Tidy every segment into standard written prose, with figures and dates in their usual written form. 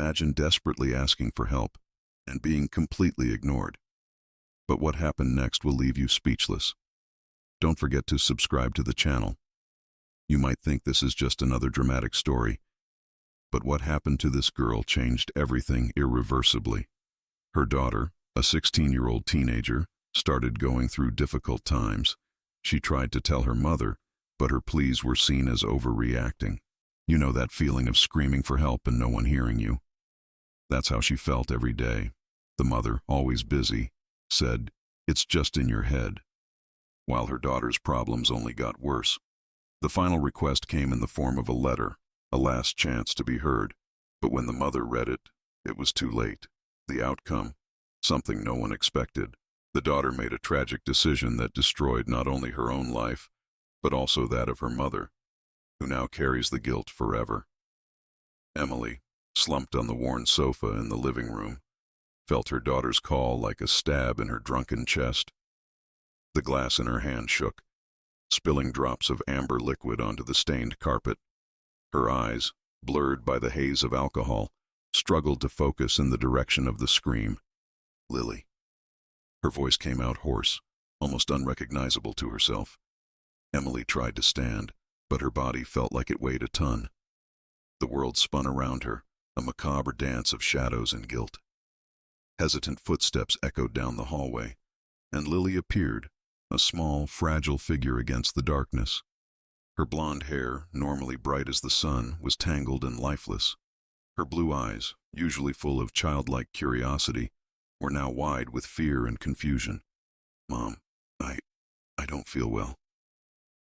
Imagine desperately asking for help and being completely ignored. But what happened next will leave you speechless. Don't forget to subscribe to the channel. You might think this is just another dramatic story, but what happened to this girl changed everything irreversibly. Her daughter, a 16-year-old teenager, started going through difficult times. She tried to tell her mother, but her pleas were seen as overreacting. You know that feeling of screaming for help and no one hearing you? That's how she felt every day. The mother, always busy, said, "It's just in your head," while her daughter's problems only got worse. The final request came in the form of a letter, a last chance to be heard. But when the mother read it, it was too late. The outcome? Something no one expected. The daughter made a tragic decision that destroyed not only her own life, but also that of her mother, who now carries the guilt forever. Emily, slumped on the worn sofa in the living room, felt her daughter's call like a stab in her drunken chest. The glass in her hand shook, spilling drops of amber liquid onto the stained carpet. Her eyes, blurred by the haze of alcohol, struggled to focus in the direction of the scream. "Lily." Her voice came out hoarse, almost unrecognizable to herself. Emily tried to stand, but her body felt like it weighed a ton. The world spun around her, a macabre dance of shadows and guilt. Hesitant footsteps echoed down the hallway, and Lily appeared, a small, fragile figure against the darkness. Her blonde hair, normally bright as the sun, was tangled and lifeless. Her blue eyes, usually full of childlike curiosity, were now wide with fear and confusion. "Mom, I don't feel well,"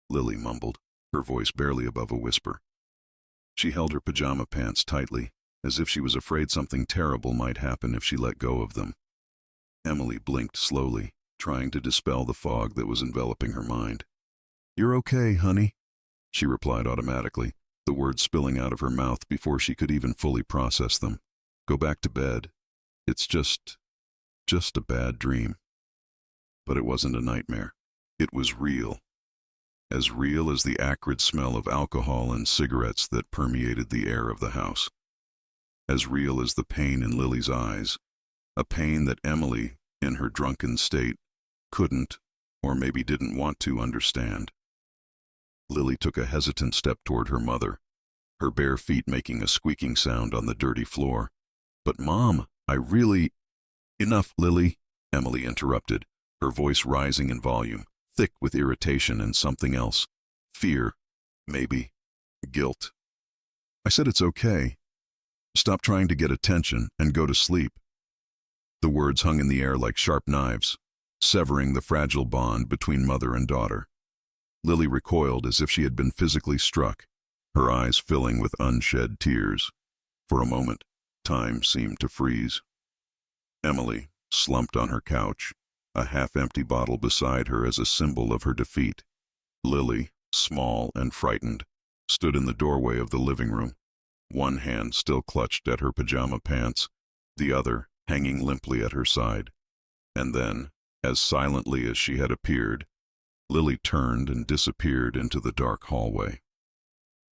Lily mumbled, her voice barely above a whisper. She held her pajama pants tightly, as if she was afraid something terrible might happen if she let go of them. Emily blinked slowly, trying to dispel the fog that was enveloping her mind. "You're okay, honey," she replied automatically, the words spilling out of her mouth before she could even fully process them. "Go back to bed. It's just a bad dream." But it wasn't a nightmare. It was real. As real as the acrid smell of alcohol and cigarettes that permeated the air of the house. As real as the pain in Lily's eyes, a pain that Emily, in her drunken state, couldn't, or maybe didn't want to understand. Lily took a hesitant step toward her mother, her bare feet making a squeaking sound on the dirty floor. "But Mom, I really—" "Enough, Lily," Emily interrupted, her voice rising in volume, thick with irritation and something else. Fear, maybe. Guilt. "I said it's okay. Stop trying to get attention and go to sleep." The words hung in the air like sharp knives, severing the fragile bond between mother and daughter. Lily recoiled as if she had been physically struck, her eyes filling with unshed tears. For a moment, time seemed to freeze. Emily, slumped on her couch, a half-empty bottle beside her as a symbol of her defeat. Lily, small and frightened, stood in the doorway of the living room, one hand still clutched at her pajama pants, the other hanging limply at her side. And then, as silently as she had appeared, Lily turned and disappeared into the dark hallway.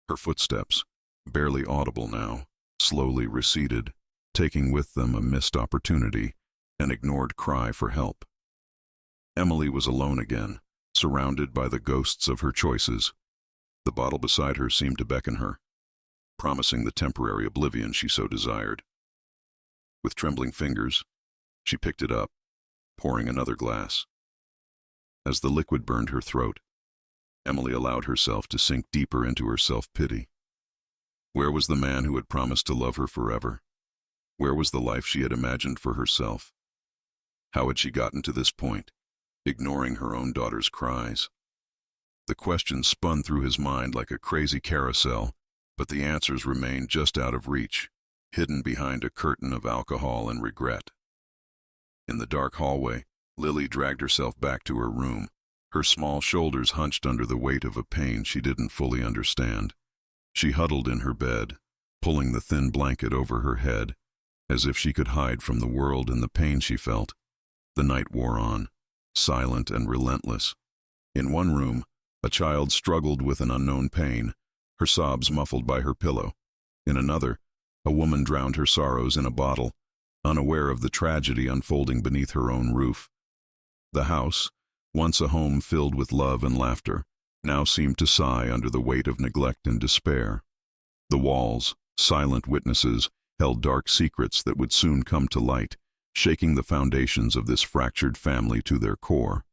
Her footsteps, barely audible now, slowly receded, taking with them a missed opportunity, an ignored cry for help. Emily was alone again, surrounded by the ghosts of her choices. The bottle beside her seemed to beckon her, promising the temporary oblivion she so desired. With trembling fingers, she picked it up, pouring another glass. As the liquid burned her throat, Emily allowed herself to sink deeper into her self-pity. Where was the man who had promised to love her forever? Where was the life she had imagined for herself? How had she gotten to this point, ignoring her own daughter's cries? The questions spun through his mind like a crazy carousel, but the answers remained just out of reach, hidden behind a curtain of alcohol and regret. In the dark hallway, Lily dragged herself back to her room, her small shoulders hunched under the weight of a pain she didn't fully understand. She huddled in her bed, pulling the thin blanket over her head, as if she could hide from the world and the pain she felt. The night wore on, silent and relentless. In one room, a child struggled with an unknown pain, her sobs muffled by her pillow. In another, A woman drowned her sorrows in a bottle, unaware of the tragedy unfolding beneath her own roof. The house, once a home filled with love and laughter, now seemed to sigh under the weight of neglect and despair. The walls, silent witnesses, held dark secrets that would soon come to light, shaking the foundations of this fractured family to their core.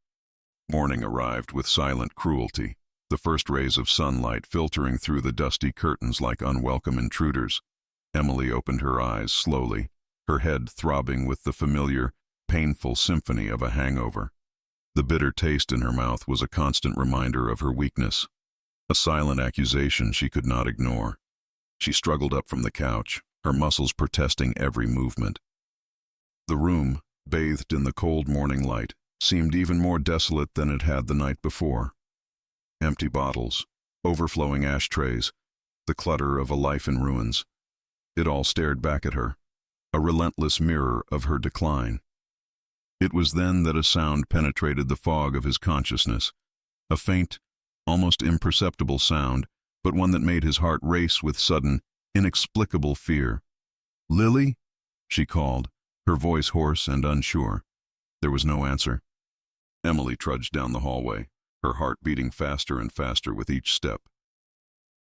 Morning arrived with silent cruelty, the first rays of sunlight filtering through the dusty curtains like unwelcome intruders. Emily opened her eyes slowly, her head throbbing with the familiar, painful symphony of a hangover. The bitter taste in her mouth was a constant reminder of her weakness, a silent accusation she could not ignore. She struggled up from the couch, her muscles protesting every movement. The room, bathed in the cold morning light, seemed even more desolate than it had the night before. Empty bottles, overflowing ashtrays, the clutter of a life in ruins. It all stared back at her, a relentless mirror of her decline. It was then that a sound penetrated the fog of his consciousness, a faint, almost imperceptible sound, but one that made his heart race with sudden, inexplicable fear. "Lily?" she called, her voice hoarse and unsure. There was no answer. Emily trudged down the hallway, her heart beating faster and faster with each step.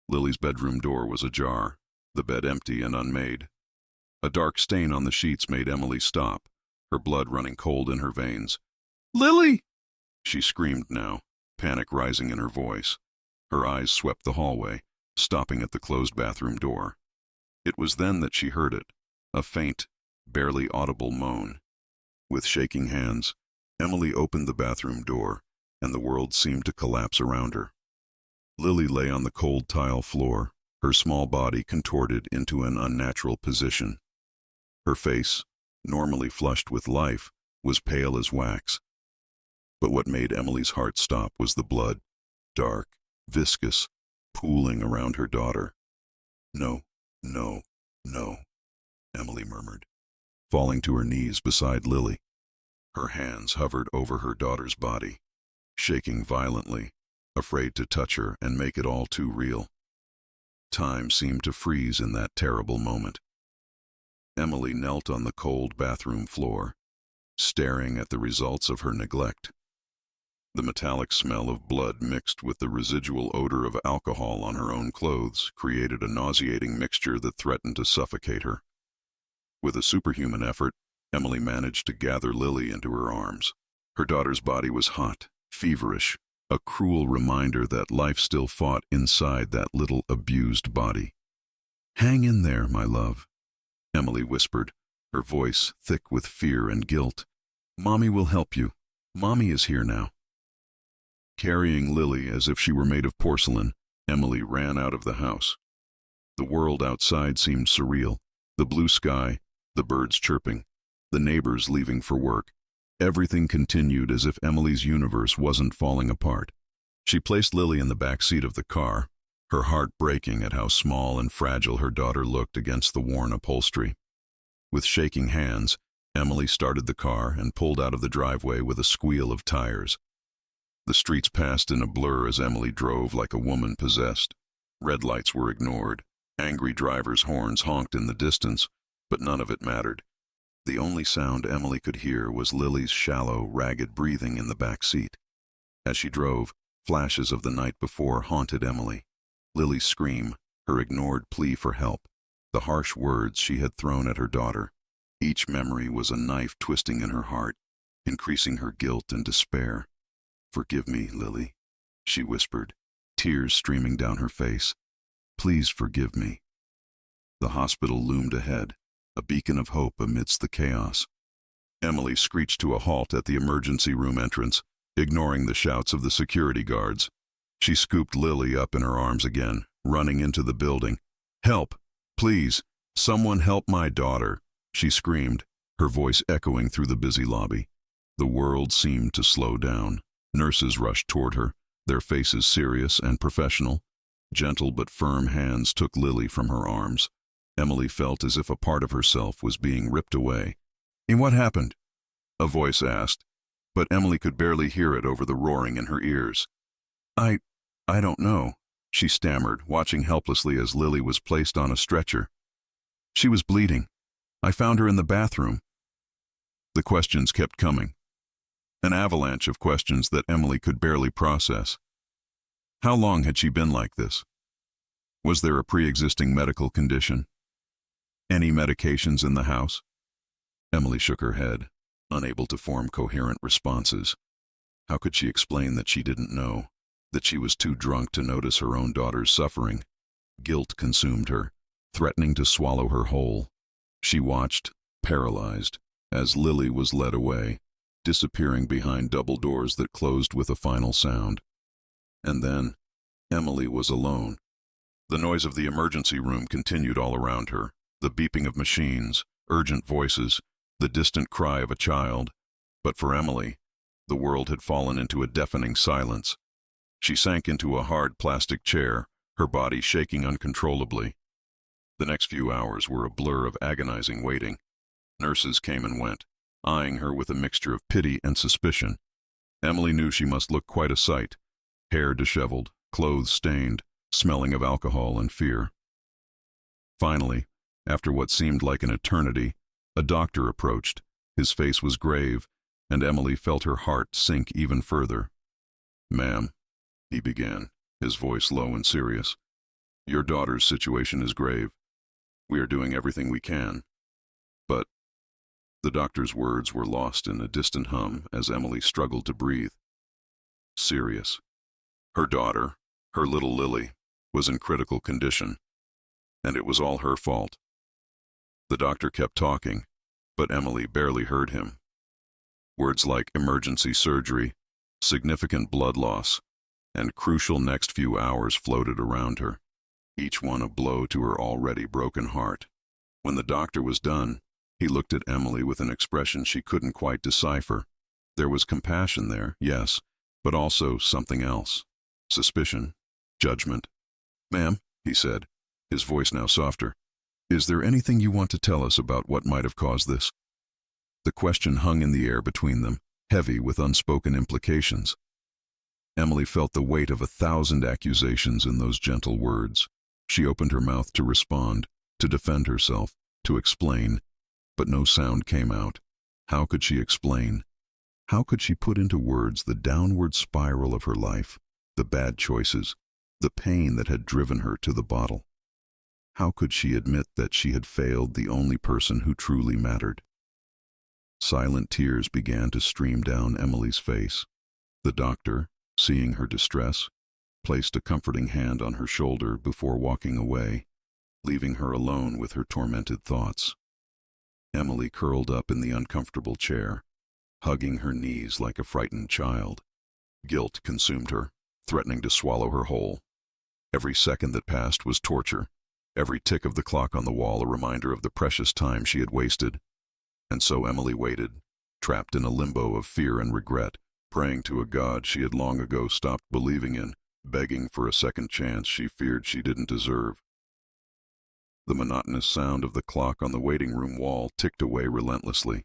Lily's bedroom door was ajar, the bed empty and unmade. A dark stain on the sheets made Emily stop, her blood running cold in her veins. "Lily!" she screamed now, panic rising in her voice. Her eyes swept the hallway, stopping at the closed bathroom door. It was then that she heard it, a faint, barely audible moan. With shaking hands, Emily opened the bathroom door, and the world seemed to collapse around her. Lily lay on the cold tile floor, her small body contorted into an unnatural position. Her face, normally flushed with life, was pale as wax. But what made Emily's heart stop was the blood, dark, viscous, pooling around her daughter. "No, no, no," Emily murmured, falling to her knees beside Lily. Her hands hovered over her daughter's body, shaking violently, afraid to touch her and make it all too real. Time seemed to freeze in that terrible moment. Emily knelt on the cold bathroom floor, staring at the results of her neglect. The metallic smell of blood mixed with the residual odor of alcohol on her own clothes created a nauseating mixture that threatened to suffocate her. With a superhuman effort, Emily managed to gather Lily into her arms. Her daughter's body was hot, feverish, a cruel reminder that life still fought inside that little abused body. "Hang in there, my love," Emily whispered, her voice thick with fear and guilt. "Mommy will help you. Mommy is here now." Carrying Lily as if she were made of porcelain, Emily ran out of the house. The world outside seemed surreal, the blue sky, the birds chirping, the neighbors leaving for work. Everything continued as if Emily's universe wasn't falling apart. She placed Lily in the back seat of the car, her heart breaking at how small and fragile her daughter looked against the worn upholstery. With shaking hands, Emily started the car and pulled out of the driveway with a squeal of tires. The streets passed in a blur as Emily drove like a woman possessed. Red lights were ignored, angry drivers' horns honked in the distance, but none of it mattered. The only sound Emily could hear was Lily's shallow, ragged breathing in the back seat. As she drove, flashes of the night before haunted Emily. Lily's scream, her ignored plea for help, the harsh words she had thrown at her daughter. Each memory was a knife twisting in her heart, increasing her guilt and despair. "Forgive me, Lily," she whispered, tears streaming down her face. "Please forgive me." The hospital loomed ahead, a beacon of hope amidst the chaos. Emily screeched to a halt at the emergency room entrance, ignoring the shouts of the security guards. She scooped Lily up in her arms again, running into the building. "Help! Please! Someone help my daughter!" she screamed, her voice echoing through the busy lobby. The world seemed to slow down. Nurses rushed toward her, their faces serious and professional. Gentle but firm hands took Lily from her arms. Emily felt as if a part of herself was being ripped away. "And what happened?" a voice asked, but Emily could barely hear it over the roaring in her ears. I don't know," she stammered, watching helplessly as Lily was placed on a stretcher. She was bleeding. I found her in the bathroom. The questions kept coming. An avalanche of questions that Emily could barely process. How long had she been like this? Was there a pre-existing medical condition? Any medications in the house? Emily shook her head, unable to form coherent responses. How could she explain that she didn't know, that she was too drunk to notice her own daughter's suffering? Guilt consumed her, threatening to swallow her whole. She watched, paralyzed, as Lily was led away, disappearing behind double doors that closed with a final sound. And then, Emily was alone. The noise of the emergency room continued all around her, the beeping of machines, urgent voices, the distant cry of a child. But for Emily, the world had fallen into a deafening silence. She sank into a hard plastic chair, her body shaking uncontrollably. The next few hours were a blur of agonizing waiting. Nurses came and went, eyeing her with a mixture of pity and suspicion. Emily knew she must look quite a sight, hair disheveled, clothes stained, smelling of alcohol and fear. Finally, after what seemed like an eternity, a doctor approached. His face was grave, and Emily felt her heart sink even further. "Ma'am," he began, his voice low and serious, "your daughter's situation is grave. We are doing everything we can. But—" The doctor's words were lost in a distant hum as Emily struggled to breathe. Serious. Her daughter, her little Lily, was in critical condition, and it was all her fault. The doctor kept talking, but Emily barely heard him. Words like emergency surgery, significant blood loss, and crucial next few hours floated around her, each one a blow to her already broken heart. When the doctor was done, he looked at Emily with an expression she couldn't quite decipher. There was compassion there, yes, but also something else. Suspicion, judgment. "Ma'am," he said, his voice now softer, "is there anything you want to tell us about what might have caused this?" The question hung in the air between them, heavy with unspoken implications. Emily felt the weight of 1,000 accusations in those gentle words. She opened her mouth to respond, to defend herself, to explain, but no sound came out. How could she explain? How could she put into words the downward spiral of her life, the bad choices, the pain that had driven her to the bottle? How could she admit that she had failed the only person who truly mattered? Silent tears began to stream down Emily's face. The doctor, seeing her distress, placed a comforting hand on her shoulder before walking away, leaving her alone with her tormented thoughts. Emily curled up in the uncomfortable chair, hugging her knees like a frightened child. Guilt consumed her, threatening to swallow her whole. Every second that passed was torture, every tick of the clock on the wall a reminder of the precious time she had wasted. And so Emily waited, trapped in a limbo of fear and regret, praying to a God she had long ago stopped believing in, begging for a second chance she feared she didn't deserve. The monotonous sound of the clock on the waiting room wall ticked away relentlessly.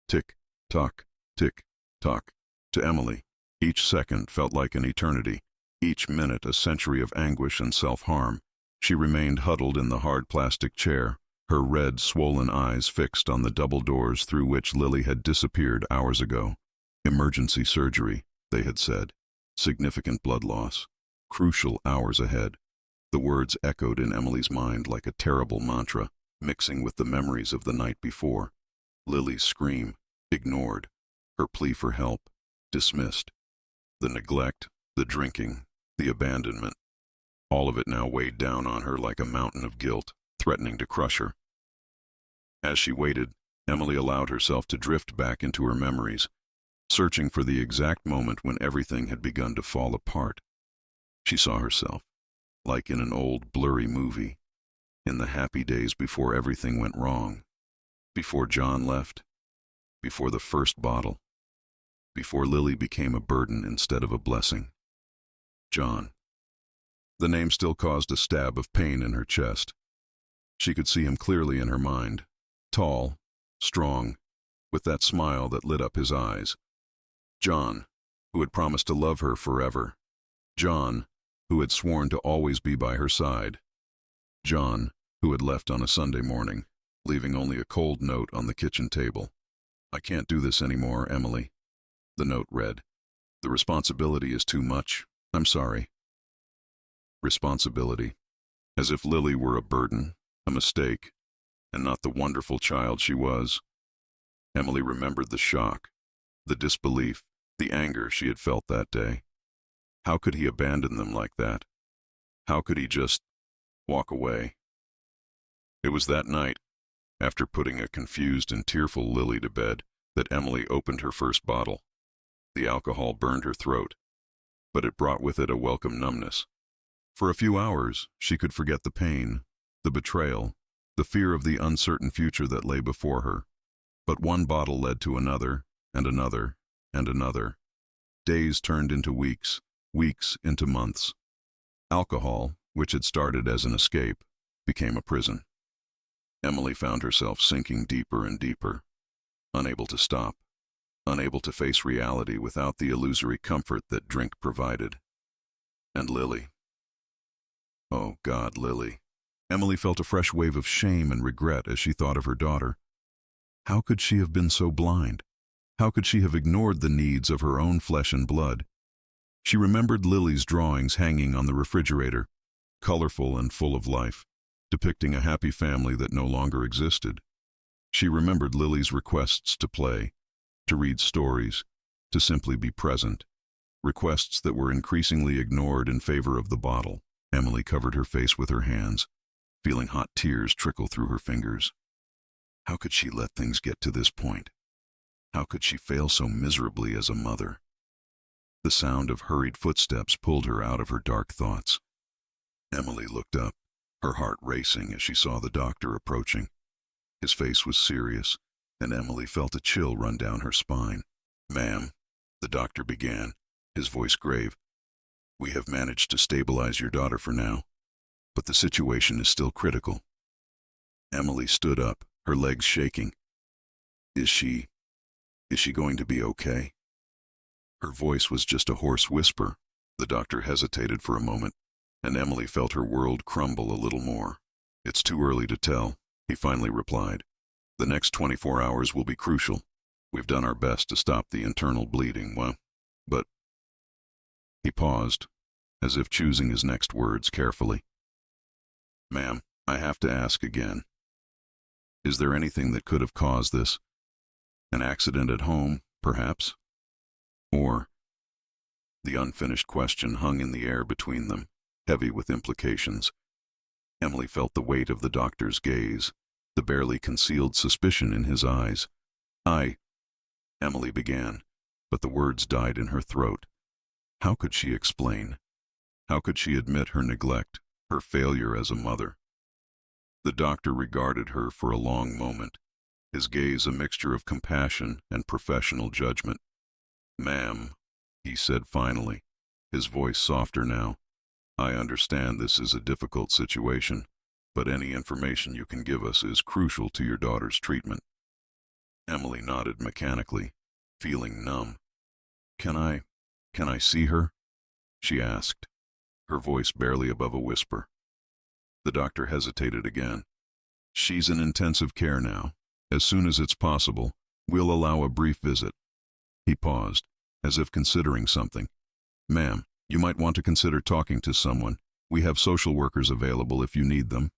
Tick, tock, tick, tock. To Emily, each second felt like an eternity, each minute a century of anguish and self-harm. She remained huddled in the hard plastic chair, her red, swollen eyes fixed on the double doors through which Lily had disappeared hours ago. Emergency surgery, they had said. Significant blood loss. Crucial hours ahead. The words echoed in Emily's mind like a terrible mantra, mixing with the memories of the night before. Lily's scream, ignored. Her plea for help, dismissed. The neglect, the drinking, the abandonment. All of it now weighed down on her like a mountain of guilt, threatening to crush her. As she waited, Emily allowed herself to drift back into her memories, searching for the exact moment when everything had begun to fall apart. She saw herself, like in an old, blurry movie, in the happy days before everything went wrong, before John left, before the first bottle, before Lily became a burden instead of a blessing. John. The name still caused a stab of pain in her chest. She could see him clearly in her mind, tall, strong, with that smile that lit up his eyes. John, who had promised to love her forever. John, who had sworn to always be by her side. John, who had left on a Sunday morning, leaving only a cold note on the kitchen table. "I can't do this anymore, Emily." The note read, "The responsibility is too much. I'm sorry." Responsibility. As if Lily were a burden, a mistake, and not the wonderful child she was. Emily remembered the shock, the disbelief, the anger she had felt that day. How could he abandon them like that? How could he just walk away? It was that night, after putting a confused and tearful Lily to bed, that Emily opened her first bottle. The alcohol burned her throat, but it brought with it a welcome numbness. For a few hours, she could forget the pain, the betrayal, the fear of the uncertain future that lay before her. But one bottle led to another, and another, and another. Days turned into weeks, weeks into months. Alcohol, which had started as an escape, became a prison. Emily found herself sinking deeper and deeper, unable to stop, unable to face reality without the illusory comfort that drink provided. And Lily. Oh God, Lily. Emily felt a fresh wave of shame and regret as she thought of her daughter. How could she have been so blind? How could she have ignored the needs of her own flesh and blood? She remembered Lily's drawings hanging on the refrigerator, colorful and full of life, depicting a happy family that no longer existed. She remembered Lily's requests to play, to read stories, to simply be present, requests that were increasingly ignored in favor of the bottle. Emily covered her face with her hands, feeling hot tears trickle through her fingers. How could she let things get to this point? How could she fail so miserably as a mother? The sound of hurried footsteps pulled her out of her dark thoughts. Emily looked up, her heart racing as she saw the doctor approaching. His face was serious, and Emily felt a chill run down her spine. "Ma'am," the doctor began, his voice grave, "we have managed to stabilize your daughter for now, but the situation is still critical." Emily stood up, her legs shaking. Is she going to be okay?" Her voice was just a hoarse whisper. The doctor hesitated for a moment, and Emily felt her world crumble a little more. "It's too early to tell," he finally replied. "The next 24 hours will be crucial. We've done our best to stop the internal bleeding, but—" He paused, as if choosing his next words carefully. "Ma'am, I have to ask again. Is there anything that could have caused this? An accident at home, perhaps? Or—" The unfinished question hung in the air between them, heavy with implications. Emily felt the weight of the doctor's gaze, the barely concealed suspicion in his eyes. Emily began, but the words died in her throat. How could she explain? How could she admit her neglect, her failure as a mother? The doctor regarded her for a long moment, his gaze a mixture of compassion and professional judgment. "Ma'am," he said finally, his voice softer now, "I understand this is a difficult situation, but any information you can give us is crucial to your daughter's treatment." Emily nodded mechanically, feeling numb. Can I see her?" she asked, her voice barely above a whisper. The doctor hesitated again. "She's in intensive care now. As soon as it's possible, we'll allow a brief visit." He paused, as if considering something. "Ma'am, you might want to consider talking to someone. We have social workers available if you need them."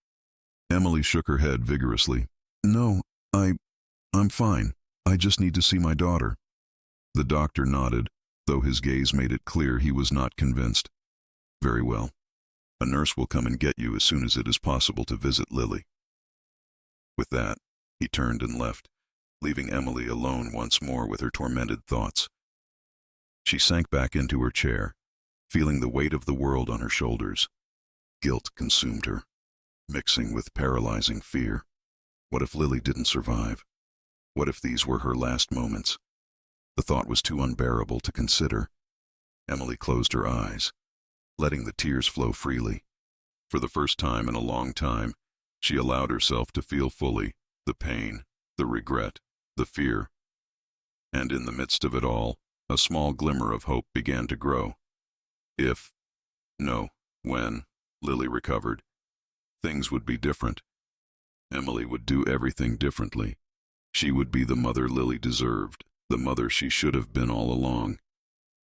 Emily shook her head vigorously. "No, I'm fine. I just need to see my daughter." The doctor nodded, though his gaze made it clear he was not convinced. "Very well. A nurse will come and get you as soon as it is possible to visit Lily." With that, he turned and left, leaving Emily alone once more with her tormented thoughts. She sank back into her chair, feeling the weight of the world on her shoulders. Guilt consumed her, mixing with paralyzing fear. What if Lily didn't survive? What if these were her last moments? The thought was too unbearable to consider. Emily closed her eyes, letting the tears flow freely. For the first time in a long time, she allowed herself to feel fully the pain, the regret, the fear. And in the midst of it all, a small glimmer of hope began to grow. When Lily recovered, things would be different. Emily would do everything differently. She would be the mother Lily deserved, the mother she should have been all along.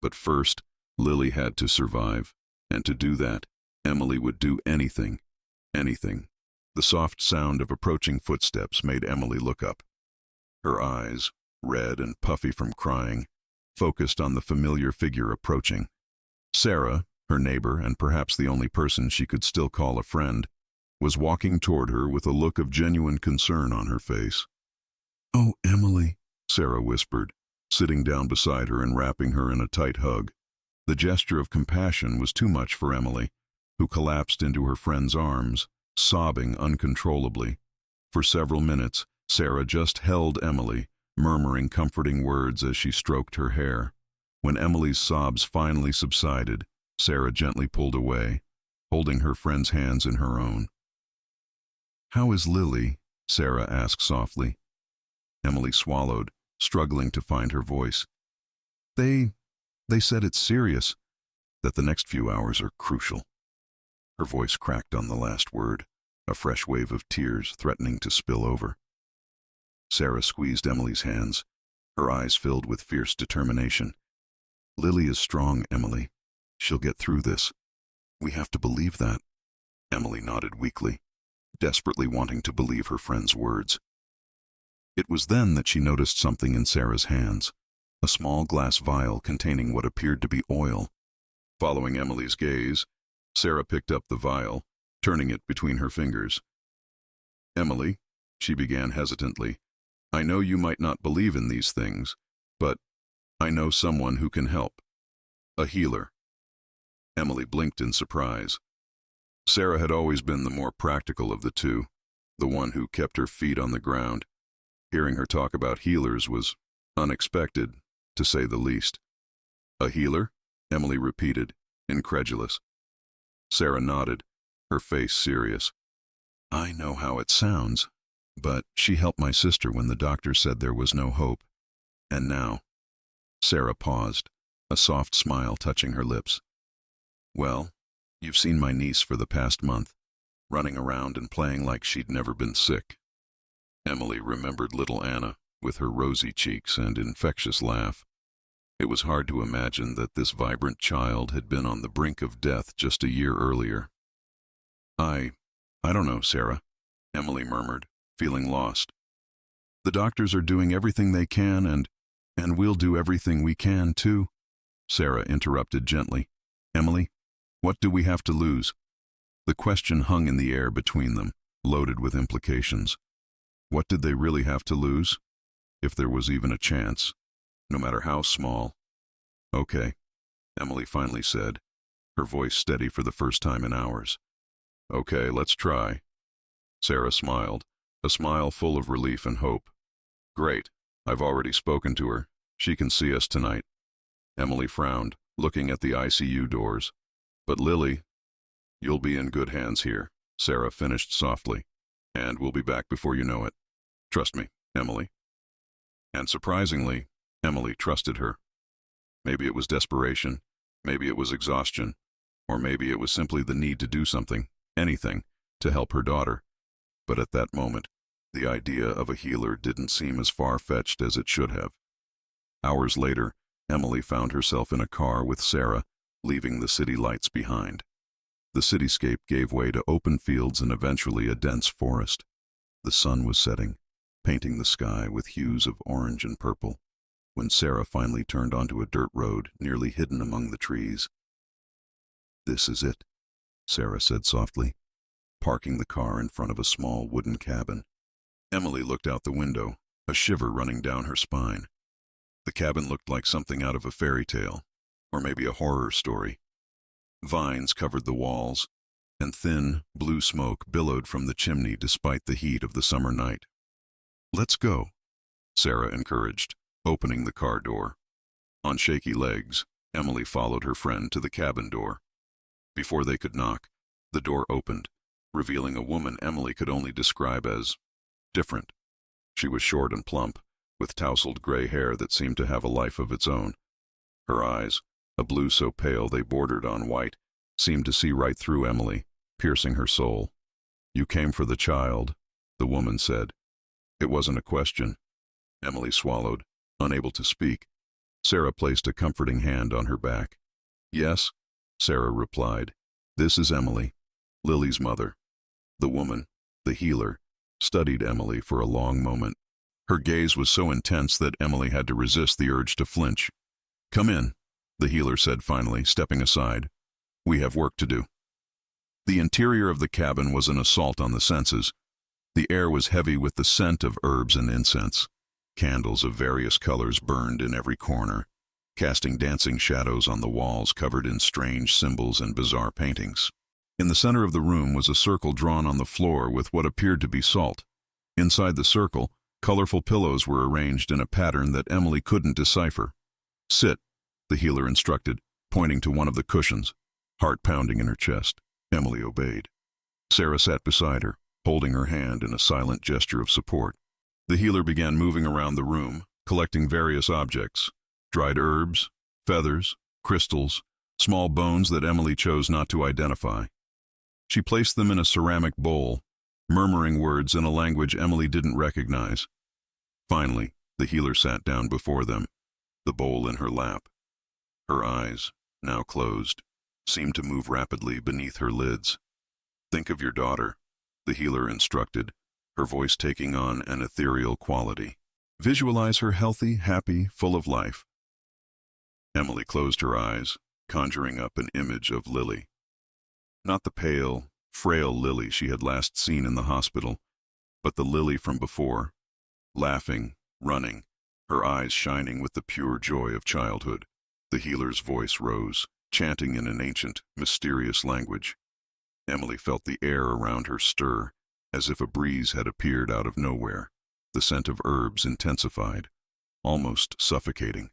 But first, Lily had to survive, and to do that, Emily would do anything. Anything. The soft sound of approaching footsteps made Emily look up. Her eyes, red and puffy from crying, focused on the familiar figure approaching. Sarah, her neighbor and perhaps the only person she could still call a friend, was walking toward her with a look of genuine concern on her face. "Oh, Emily," Sarah whispered, sitting down beside her and wrapping her in a tight hug. The gesture of compassion was too much for Emily, who collapsed into her friend's arms, sobbing uncontrollably. For several minutes, Sarah just held Emily, murmuring comforting words as she stroked her hair. When Emily's sobs finally subsided, Sarah gently pulled away, holding her friend's hands in her own. "How is Lily?" Sarah asked softly. Emily swallowed, struggling to find her voice. They said it's serious, that the next few hours are crucial." Her voice cracked on the last word, a fresh wave of tears threatening to spill over. Sarah squeezed Emily's hands, her eyes filled with fierce determination. "Lily is strong, Emily. She'll get through this. We have to believe that." Emily nodded weakly, desperately wanting to believe her friend's words. It was then that she noticed something in Sarah's hands, a small glass vial containing what appeared to be oil. Following Emily's gaze, Sarah picked up the vial, turning it between her fingers. "Emily," she began hesitantly, "I know you might not believe in these things, but I know someone who can help. A healer." Emily blinked in surprise. Sarah had always been the more practical of the two, the one who kept her feet on the ground. Hearing her talk about healers was unexpected, to say the least. "A healer?" Emily repeated, incredulous. Sarah nodded, her face serious. "I know how it sounds, but she helped my sister when the doctor said there was no hope. And now—" Sarah paused, a soft smile touching her lips. "Well, you've seen my niece for the past month, running around and playing like she'd never been sick." Emily remembered little Anna, with her rosy cheeks and infectious laugh. It was hard to imagine that this vibrant child had been on the brink of death just a year earlier. I don't know, Sarah," Emily murmured, feeling lost. "The doctors are doing everything they can, and we'll do everything we can, too." Sarah interrupted gently. "Emily, what do we have to lose?" The question hung in the air between them, loaded with implications. What did they really have to lose? If there was even a chance, no matter how small. "Okay," Emily finally said, her voice steady for the first time in hours. "Okay, let's try." Sarah smiled, a smile full of relief and hope. "Great, I've already spoken to her. She can see us tonight." Emily frowned, looking at the ICU doors. "But Lily—" "You'll be in good hands here," Sarah finished softly, "and we'll be back before you know it. Trust me, Emily." And surprisingly, Emily trusted her. Maybe it was desperation, maybe it was exhaustion, or maybe it was simply the need to do something, anything, to help her daughter. But at that moment, the idea of a healer didn't seem as far-fetched as it should have. Hours later, Emily found herself in a car with Sarah, leaving the city lights behind. The cityscape gave way to open fields and eventually a dense forest. The sun was setting, painting the sky with hues of orange and purple, when Sarah finally turned onto a dirt road nearly hidden among the trees. "This is it," Sarah said softly, parking the car in front of a small wooden cabin. Emily looked out the window, a shiver running down her spine. The cabin looked like something out of a fairy tale, or maybe a horror story. Vines covered the walls, and thin, blue smoke billowed from the chimney despite the heat of the summer night. "Let's go," Sarah encouraged, opening the car door. On shaky legs, Emily followed her friend to the cabin door. Before they could knock, the door opened, revealing a woman Emily could only describe as different. She was short and plump, with tousled gray hair that seemed to have a life of its own. Her eyes, a blue so pale they bordered on white, seemed to see right through Emily, piercing her soul. "You came for the child," the woman said. It wasn't a question. Emily swallowed, unable to speak. Sarah placed a comforting hand on her back. Yes, Sarah replied. This is Emily, Lily's mother. The woman, the healer, studied Emily for a long moment. Her gaze was so intense that Emily had to resist the urge to flinch. Come in, the healer said finally, stepping aside. We have work to do. The interior of the cabin was an assault on the senses. The air was heavy with the scent of herbs and incense. Candles of various colors burned in every corner, casting dancing shadows on the walls covered in strange symbols and bizarre paintings. In the center of the room was a circle drawn on the floor with what appeared to be salt. Inside the circle, colorful pillows were arranged in a pattern that Emily couldn't decipher. Sit, the healer instructed, pointing to one of the cushions, heart pounding in her chest. Emily obeyed. Sarah sat beside her, holding her hand in a silent gesture of support. The healer began moving around the room, collecting various objects, dried herbs, feathers, crystals, small bones that Emily chose not to identify. She placed them in a ceramic bowl, murmuring words in a language Emily didn't recognize. Finally, the healer sat down before them, the bowl in her lap. Her eyes, now closed, seemed to move rapidly beneath her lids. Think of your daughter, the healer instructed, her voice taking on an ethereal quality. Visualize her healthy, happy, full of life. Emily closed her eyes, conjuring up an image of Lily. Not the pale, frail Lily she had last seen in the hospital, but the Lily from before, laughing, running, her eyes shining with the pure joy of childhood. The healer's voice rose, chanting in an ancient, mysterious language. Emily felt the air around her stir, as if a breeze had appeared out of nowhere. The scent of herbs intensified, almost suffocating.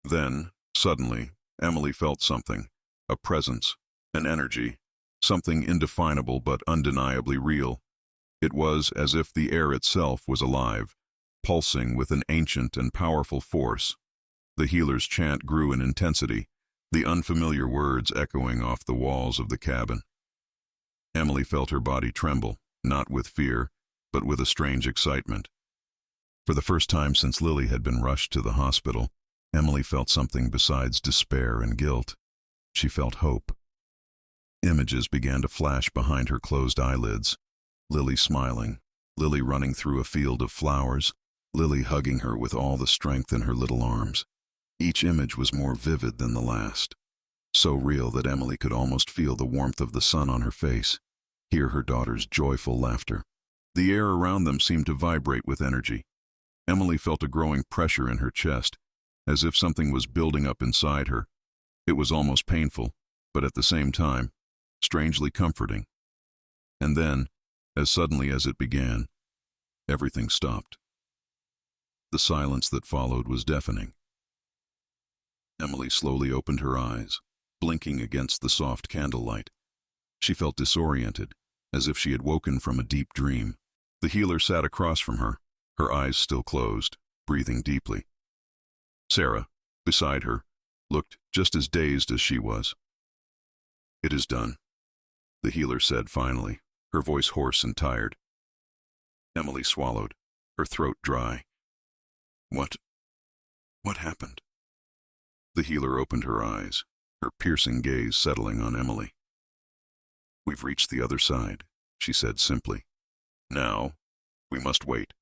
Then, suddenly, Emily felt something, a presence, an energy, something indefinable but undeniably real. It was as if the air itself was alive, pulsing with an ancient and powerful force. The healer's chant grew in intensity, the unfamiliar words echoing off the walls of the cabin. Emily felt her body tremble, not with fear, but with a strange excitement. For the first time since Lily had been rushed to the hospital, Emily felt something besides despair and guilt. She felt hope. Images began to flash behind her closed eyelids. Lily smiling, Lily running through a field of flowers, Lily hugging her with all the strength in her little arms. Each image was more vivid than the last, so real that Emily could almost feel the warmth of the sun on her face, hear her daughter's joyful laughter. The air around them seemed to vibrate with energy. Emily felt a growing pressure in her chest, as if something was building up inside her. It was almost painful, but at the same time, strangely comforting. And then, as suddenly as it began, everything stopped. The silence that followed was deafening. Emily slowly opened her eyes, blinking against the soft candlelight. She felt disoriented, as if she had woken from a deep dream. The healer sat across from her, her eyes still closed, breathing deeply. Sarah, beside her, looked just as dazed as she was. It is done, the healer said finally, her voice hoarse and tired. Emily swallowed, her throat dry. What happened? The healer opened her eyes, her piercing gaze settling on Emily. We've reached the other side, she said simply. Now, we must wait.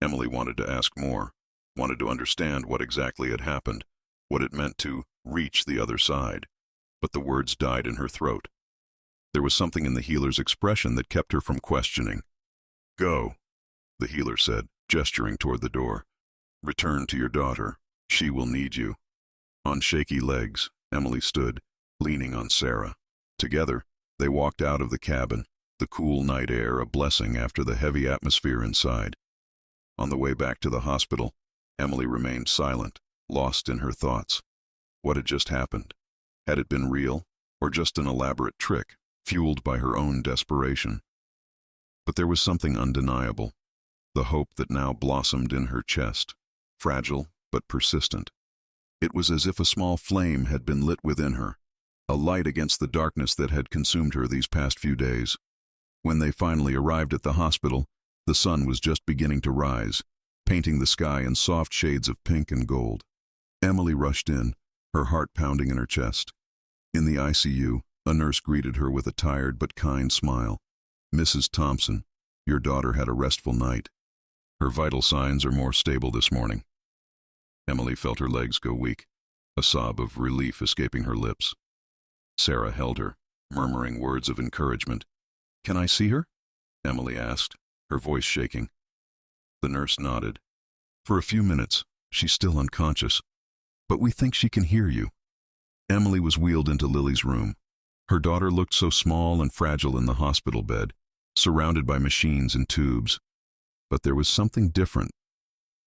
Emily wanted to ask more, wanted to understand what exactly had happened, what it meant to reach the other side, but the words died in her throat. There was something in the healer's expression that kept her from questioning. Go, the healer said, gesturing toward the door. Return to your daughter. She will need you. On shaky legs, Emily stood, leaning on Sarah. Together, they walked out of the cabin, the cool night air a blessing after the heavy atmosphere inside. On the way back to the hospital, Emily remained silent, lost in her thoughts. What had just happened? Had it been real, or just an elaborate trick, fueled by her own desperation? But there was something undeniable, the hope that now blossomed in her chest, fragile but persistent. It was as if a small flame had been lit within her, a light against the darkness that had consumed her these past few days. When they finally arrived at the hospital, The sun was just beginning to rise, painting the sky in soft shades of pink and gold. Emily rushed in, her heart pounding in her chest. In the ICU, a nurse greeted her with a tired but kind smile. "Mrs. Thompson, your daughter had a restful night. Her vital signs are more stable this morning." Emily felt her legs go weak, a sob of relief escaping her lips. Sarah held her, murmuring words of encouragement. "Can I see her?" Emily asked, her voice shaking. The nurse nodded. "For a few minutes, she's still unconscious, but we think she can hear you." Emily was wheeled into Lily's room. Her daughter looked so small and fragile in the hospital bed, surrounded by machines and tubes. But there was something different.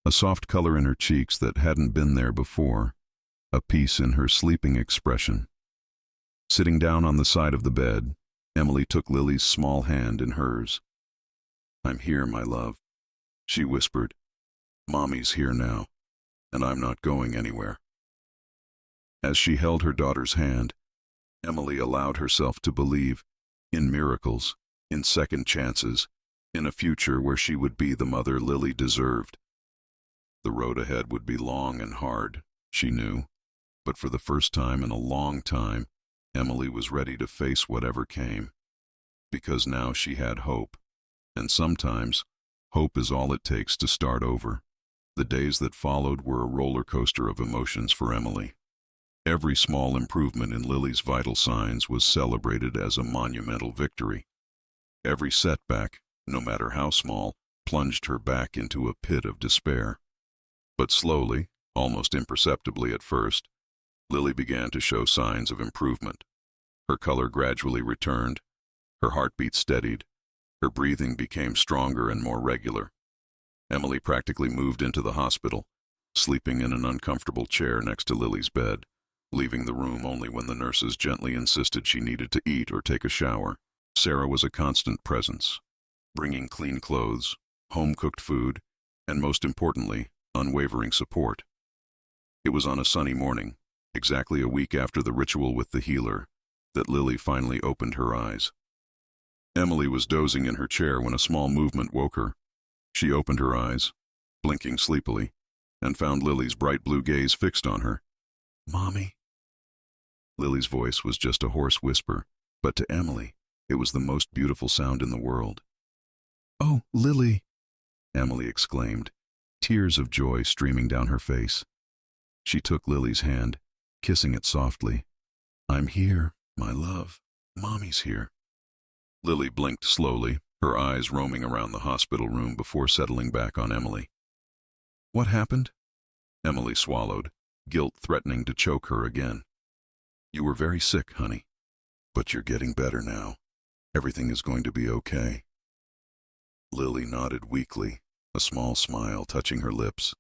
A soft color in her cheeks that hadn't been there before, a peace in her sleeping expression. Sitting down on the side of the bed, Emily took Lily's small hand in hers. "I'm here, my love," she whispered. "Mommy's here now, and I'm not going anywhere." As she held her daughter's hand, Emily allowed herself to believe in miracles, in second chances, in a future where she would be the mother Lily deserved. The road ahead would be long and hard, she knew, but for the first time in a long time, Emily was ready to face whatever came. Because now she had hope, and sometimes, hope is all it takes to start over. The days that followed were a roller coaster of emotions for Emily. Every small improvement in Lily's vital signs was celebrated as a monumental victory. Every setback, no matter how small, plunged her back into a pit of despair. But slowly, almost imperceptibly at first, Lily began to show signs of improvement. Her color gradually returned, her heartbeat steadied, her breathing became stronger and more regular. Emily practically moved into the hospital, sleeping in an uncomfortable chair next to Lily's bed, leaving the room only when the nurses gently insisted she needed to eat or take a shower. Sarah was a constant presence, bringing clean clothes, home-cooked food, and most importantly, unwavering support. It was on a sunny morning, exactly a week after the ritual with the healer, that Lily finally opened her eyes. Emily was dozing in her chair when a small movement woke her. She opened her eyes, blinking sleepily, and found Lily's bright blue gaze fixed on her. "Mommy?" Lily's voice was just a hoarse whisper, but to Emily, it was the most beautiful sound in the world. "Oh, Lily!" Emily exclaimed, tears of joy streaming down her face. She took Lily's hand, kissing it softly. "I'm here, my love. Mommy's here." Lily blinked slowly, her eyes roaming around the hospital room before settling back on Emily. "What happened?" Emily swallowed, guilt threatening to choke her again. "You were very sick, honey. But you're getting better now. Everything is going to be okay." Lily nodded weakly, a small smile touching her lips.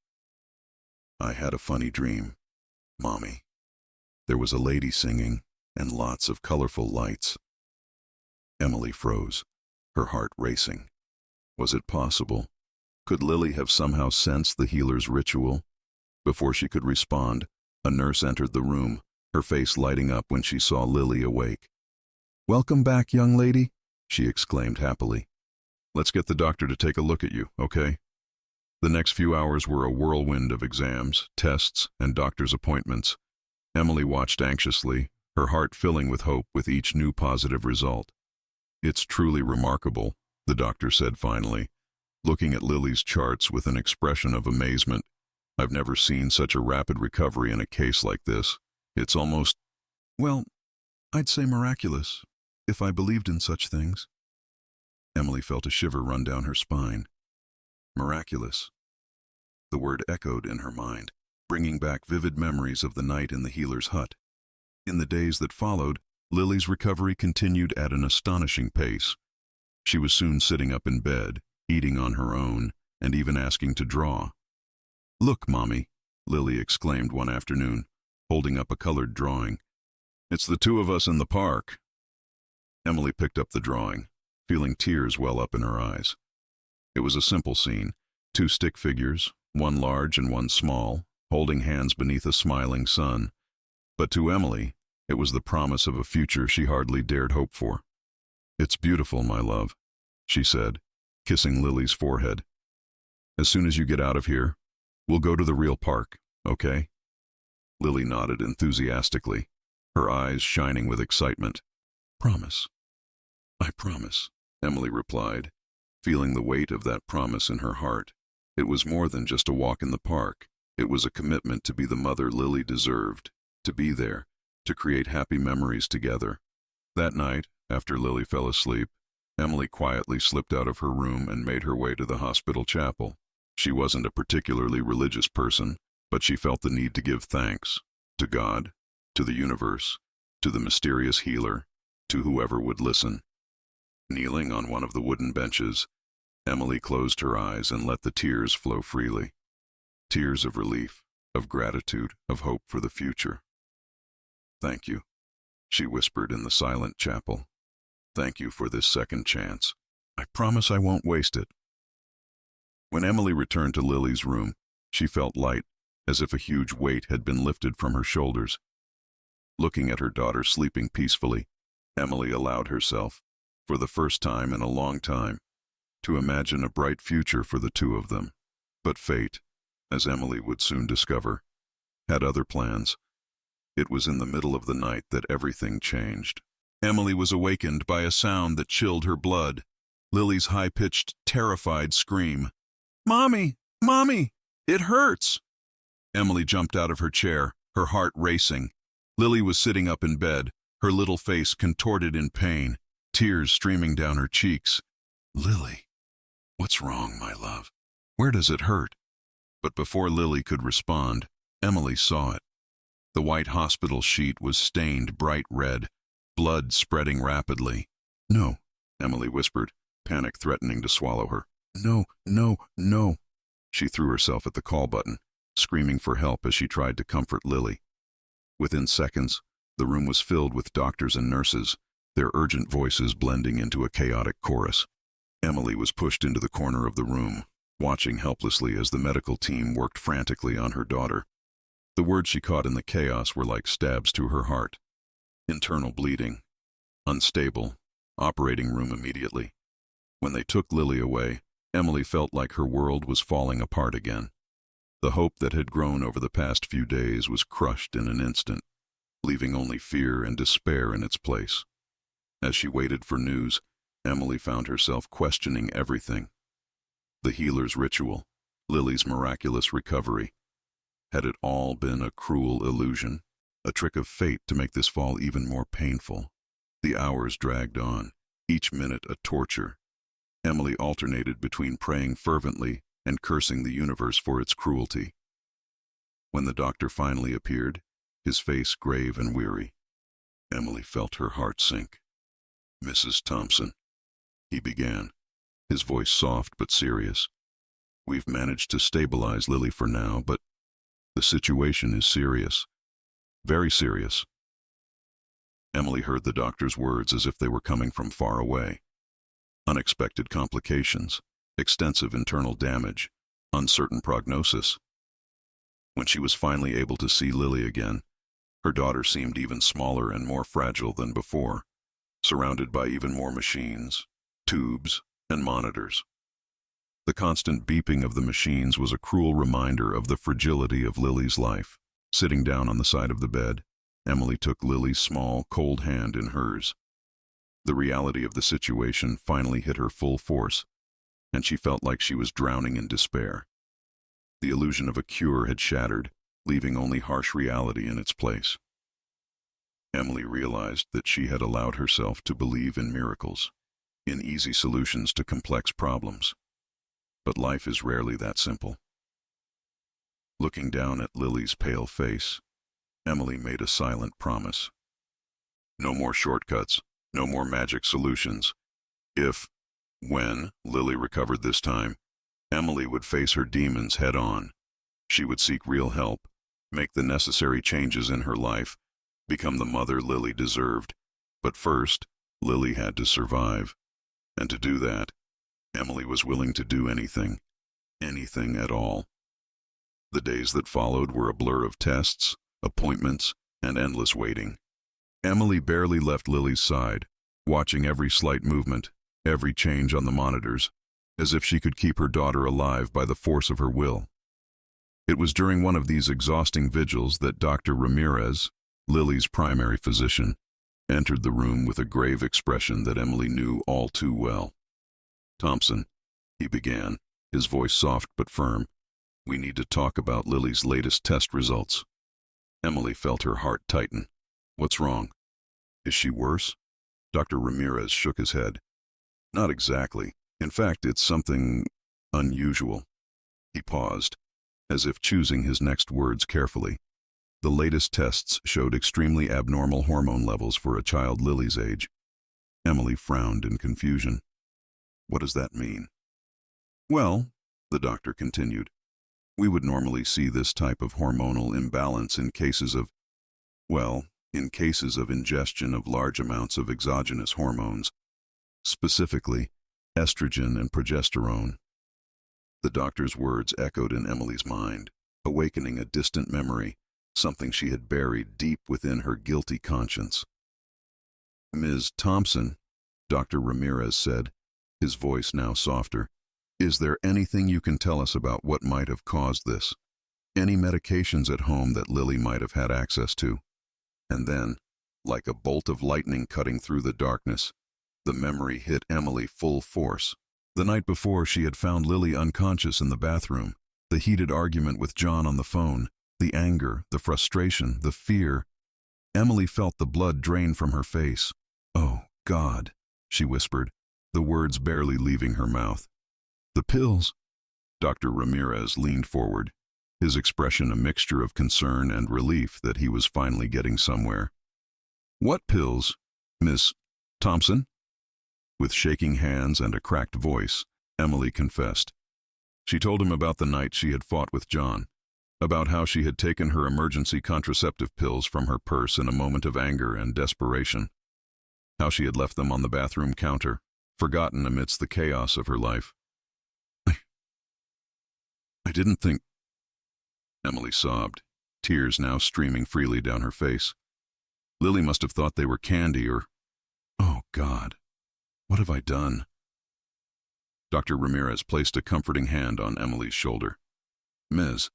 "I had a funny dream, Mommy. There was a lady singing, and lots of colorful lights." Emily froze, her heart racing. Was it possible? Could Lily have somehow sensed the healer's ritual? Before she could respond, a nurse entered the room, her face lighting up when she saw Lily awake. "Welcome back, young lady," she exclaimed happily. "Let's get the doctor to take a look at you, okay?" The next few hours were a whirlwind of exams, tests, and doctor's appointments. Emily watched anxiously, her heart filling with hope with each new positive result. "It's truly remarkable," the doctor said finally, looking at Lily's charts with an expression of amazement. "I've never seen such a rapid recovery in a case like this. It's almost, well, I'd say miraculous, if I believed in such things." Emily felt a shiver run down her spine. Miraculous. The word echoed in her mind, bringing back vivid memories of the night in the healer's hut. In the days that followed, Lily's recovery continued at an astonishing pace. She was soon sitting up in bed, eating on her own, and even asking to draw. "Look, Mommy," Lily exclaimed one afternoon, holding up a colored drawing. "It's the two of us in the park." Emily picked up the drawing, feeling tears well up in her eyes. It was a simple scene, two stick figures, one large and one small, holding hands beneath a smiling sun. But to Emily, it was the promise of a future she hardly dared hope for. "It's beautiful, my love," she said, kissing Lily's forehead. "As soon as you get out of here, we'll go to the real park, okay?" Lily nodded enthusiastically, her eyes shining with excitement. "Promise." "I promise," Emily replied, feeling the weight of that promise in her heart. It was more than just a walk in the park. It was a commitment to be the mother Lily deserved, to be there, to create happy memories together. That night, after Lily fell asleep, Emily quietly slipped out of her room and made her way to the hospital chapel. She wasn't a particularly religious person, but she felt the need to give thanks to God, to the universe, to the mysterious healer, to whoever would listen. Kneeling on one of the wooden benches, Emily closed her eyes and let the tears flow freely. Tears of relief, of gratitude, of hope for the future. "Thank you," she whispered in the silent chapel. "Thank you for this second chance. I promise I won't waste it." When Emily returned to Lily's room, she felt light, as if a huge weight had been lifted from her shoulders. Looking at her daughter sleeping peacefully, Emily allowed herself, for the first time in a long time, to imagine a bright future for the two of them. But fate, as Emily would soon discover, had other plans. It was in the middle of the night that everything changed. Emily was awakened by a sound that chilled her blood. Lily's high-pitched, terrified scream. "Mommy! Mommy! It hurts!" Emily jumped out of her chair, her heart racing. Lily was sitting up in bed, her little face contorted in pain, tears streaming down her cheeks. "Lily, what's wrong, my love? Where does it hurt?" But before Lily could respond, Emily saw it. The white hospital sheet was stained bright red, blood spreading rapidly. "No," Emily whispered, panic threatening to swallow her. "No, no, no." She threw herself at the call button, screaming for help as she tried to comfort Lily. Within seconds, the room was filled with doctors and nurses, their urgent voices blending into a chaotic chorus. Emily was pushed into the corner of the room, watching helplessly as the medical team worked frantically on her daughter. The words she caught in the chaos were like stabs to her heart. Internal bleeding. Unstable. Operating room immediately. When they took Lily away, Emily felt like her world was falling apart again. The hope that had grown over the past few days was crushed in an instant, leaving only fear and despair in its place. As she waited for news, Emily found herself questioning everything. The healer's ritual, Lily's miraculous recovery. Had it all been a cruel illusion, a trick of fate to make this fall even more painful? The hours dragged on, each minute a torture. Emily alternated between praying fervently and cursing the universe for its cruelty. When the doctor finally appeared, his face grave and weary, Emily felt her heart sink. "Mrs. Thompson," he began, his voice soft but serious. "We've managed to stabilize Lily for now, but the situation is serious. Very serious." Emily heard the doctor's words as if they were coming from far away. Unexpected complications, extensive internal damage, uncertain prognosis. When she was finally able to see Lily again, her daughter seemed even smaller and more fragile than before, surrounded by even more machines, tubes, and monitors. The constant beeping of the machines was a cruel reminder of the fragility of Lily's life. Sitting down on the side of the bed, Emily took Lily's small, cold hand in hers. The reality of the situation finally hit her full force, and she felt like she was drowning in despair. The illusion of a cure had shattered, leaving only harsh reality in its place. Emily realized that she had allowed herself to believe in miracles, in easy solutions to complex problems. But life is rarely that simple. Looking down at Lily's pale face, Emily made a silent promise. No more shortcuts, no more magic solutions. When Lily recovered this time, Emily would face her demons head-on. She would seek real help, make the necessary changes in her life, become the mother Lily deserved. But first, Lily had to survive. And to do that, Emily was willing to do anything at all. The days that followed were a blur of tests, appointments, and endless waiting. Emily barely left Lily's side, watching every slight movement, every change on the monitors. as if she could keep her daughter alive by the force of her will. It was during one of these exhausting vigils that Dr. Ramirez, Lily's primary physician, entered the room with a grave expression that Emily knew all too well. "Thompson," he began, his voice soft but firm, "we need to talk about Lily's latest test results." Emily felt her heart tighten. "What's wrong? Is she worse?" Dr. Ramirez shook his head. "Not exactly. In fact, it's something unusual." He paused, as if choosing his next words carefully. The latest tests showed extremely abnormal hormone levels for a child Lily's age. Emily frowned in confusion. "What does that mean?" "Well," the doctor continued, "we would normally see this type of hormonal imbalance in cases of, ingestion of large amounts of exogenous hormones, specifically estrogen and progesterone." The doctor's words echoed in Emily's mind, awakening a distant memory, something she had buried deep within her guilty conscience. "Ms. Thompson," Dr. Ramirez said, his voice now softer, "is there anything you can tell us about what might have caused this? Any medications at home that Lily might have had access to?" And then, like a bolt of lightning cutting through the darkness, the memory hit Emily full force. The night before, she had found Lily unconscious in the bathroom. The heated argument with John on the phone, the anger, the frustration, the fear. Emily felt the blood drain from her face. "Oh, God," she whispered, the words barely leaving her mouth. "The pills." Dr. Ramirez leaned forward, his expression a mixture of concern and relief that he was finally getting somewhere. "What pills, Miss Thompson?" With shaking hands and a cracked voice, Emily confessed. She told him about the night she had fought with John, about how she had taken her emergency contraceptive pills from her purse in a moment of anger and desperation, how she had left them on the bathroom counter, forgotten amidst the chaos of her life. I didn't think," Emily sobbed, tears now streaming freely down her face. "Lily must have thought they were candy or, oh God, what have I done?" Dr. Ramirez placed a comforting hand on Emily's shoulder. "Ms.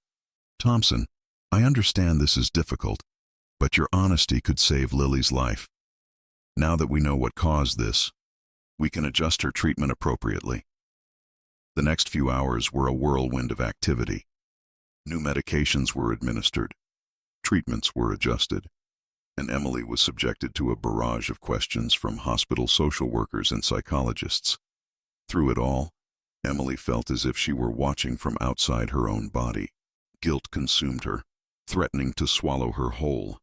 Thompson, I understand this is difficult, but your honesty could save Lily's life. Now that we know what caused this, we can adjust her treatment appropriately." The next few hours were a whirlwind of activity. New medications were administered, treatments were adjusted, and Emily was subjected to a barrage of questions from hospital social workers and psychologists. Through it all, Emily felt as if she were watching from outside her own body. Guilt consumed her, threatening to swallow her whole.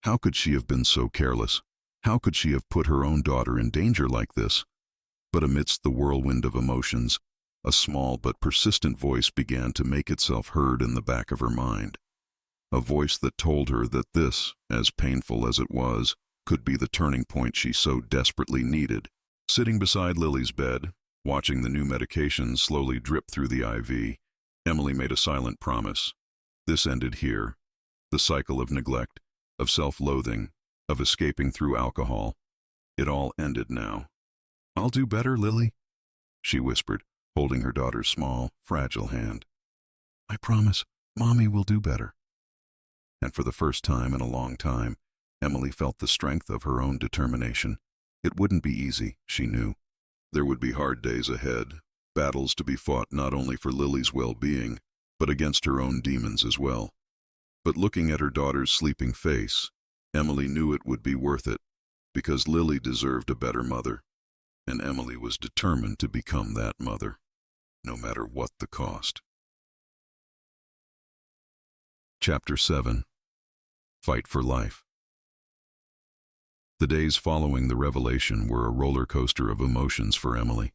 How could she have been so careless? How could she have put her own daughter in danger like this? But amidst the whirlwind of emotions, a small but persistent voice began to make itself heard in the back of her mind. A voice that told her that this, as painful as it was, could be the turning point she so desperately needed. Sitting beside Lily's bed, watching the new medications slowly drip through the IV, Emily made a silent promise. This ended here. The cycle of neglect, of self-loathing, of escaping through alcohol. It all ended now. "I'll do better, Lily," she whispered, holding her daughter's small, fragile hand. "I promise, Mommy will do better." And for the first time in a long time, Emily felt the strength of her own determination. It wouldn't be easy, she knew. There would be hard days ahead, battles to be fought not only for Lily's well-being, but against her own demons as well. But looking at her daughter's sleeping face, Emily knew it would be worth it, because Lily deserved a better mother, and Emily was determined to become that mother, no matter what the cost. Chapter 7. Fight for Life. The days following the revelation were a roller coaster of emotions for Emily.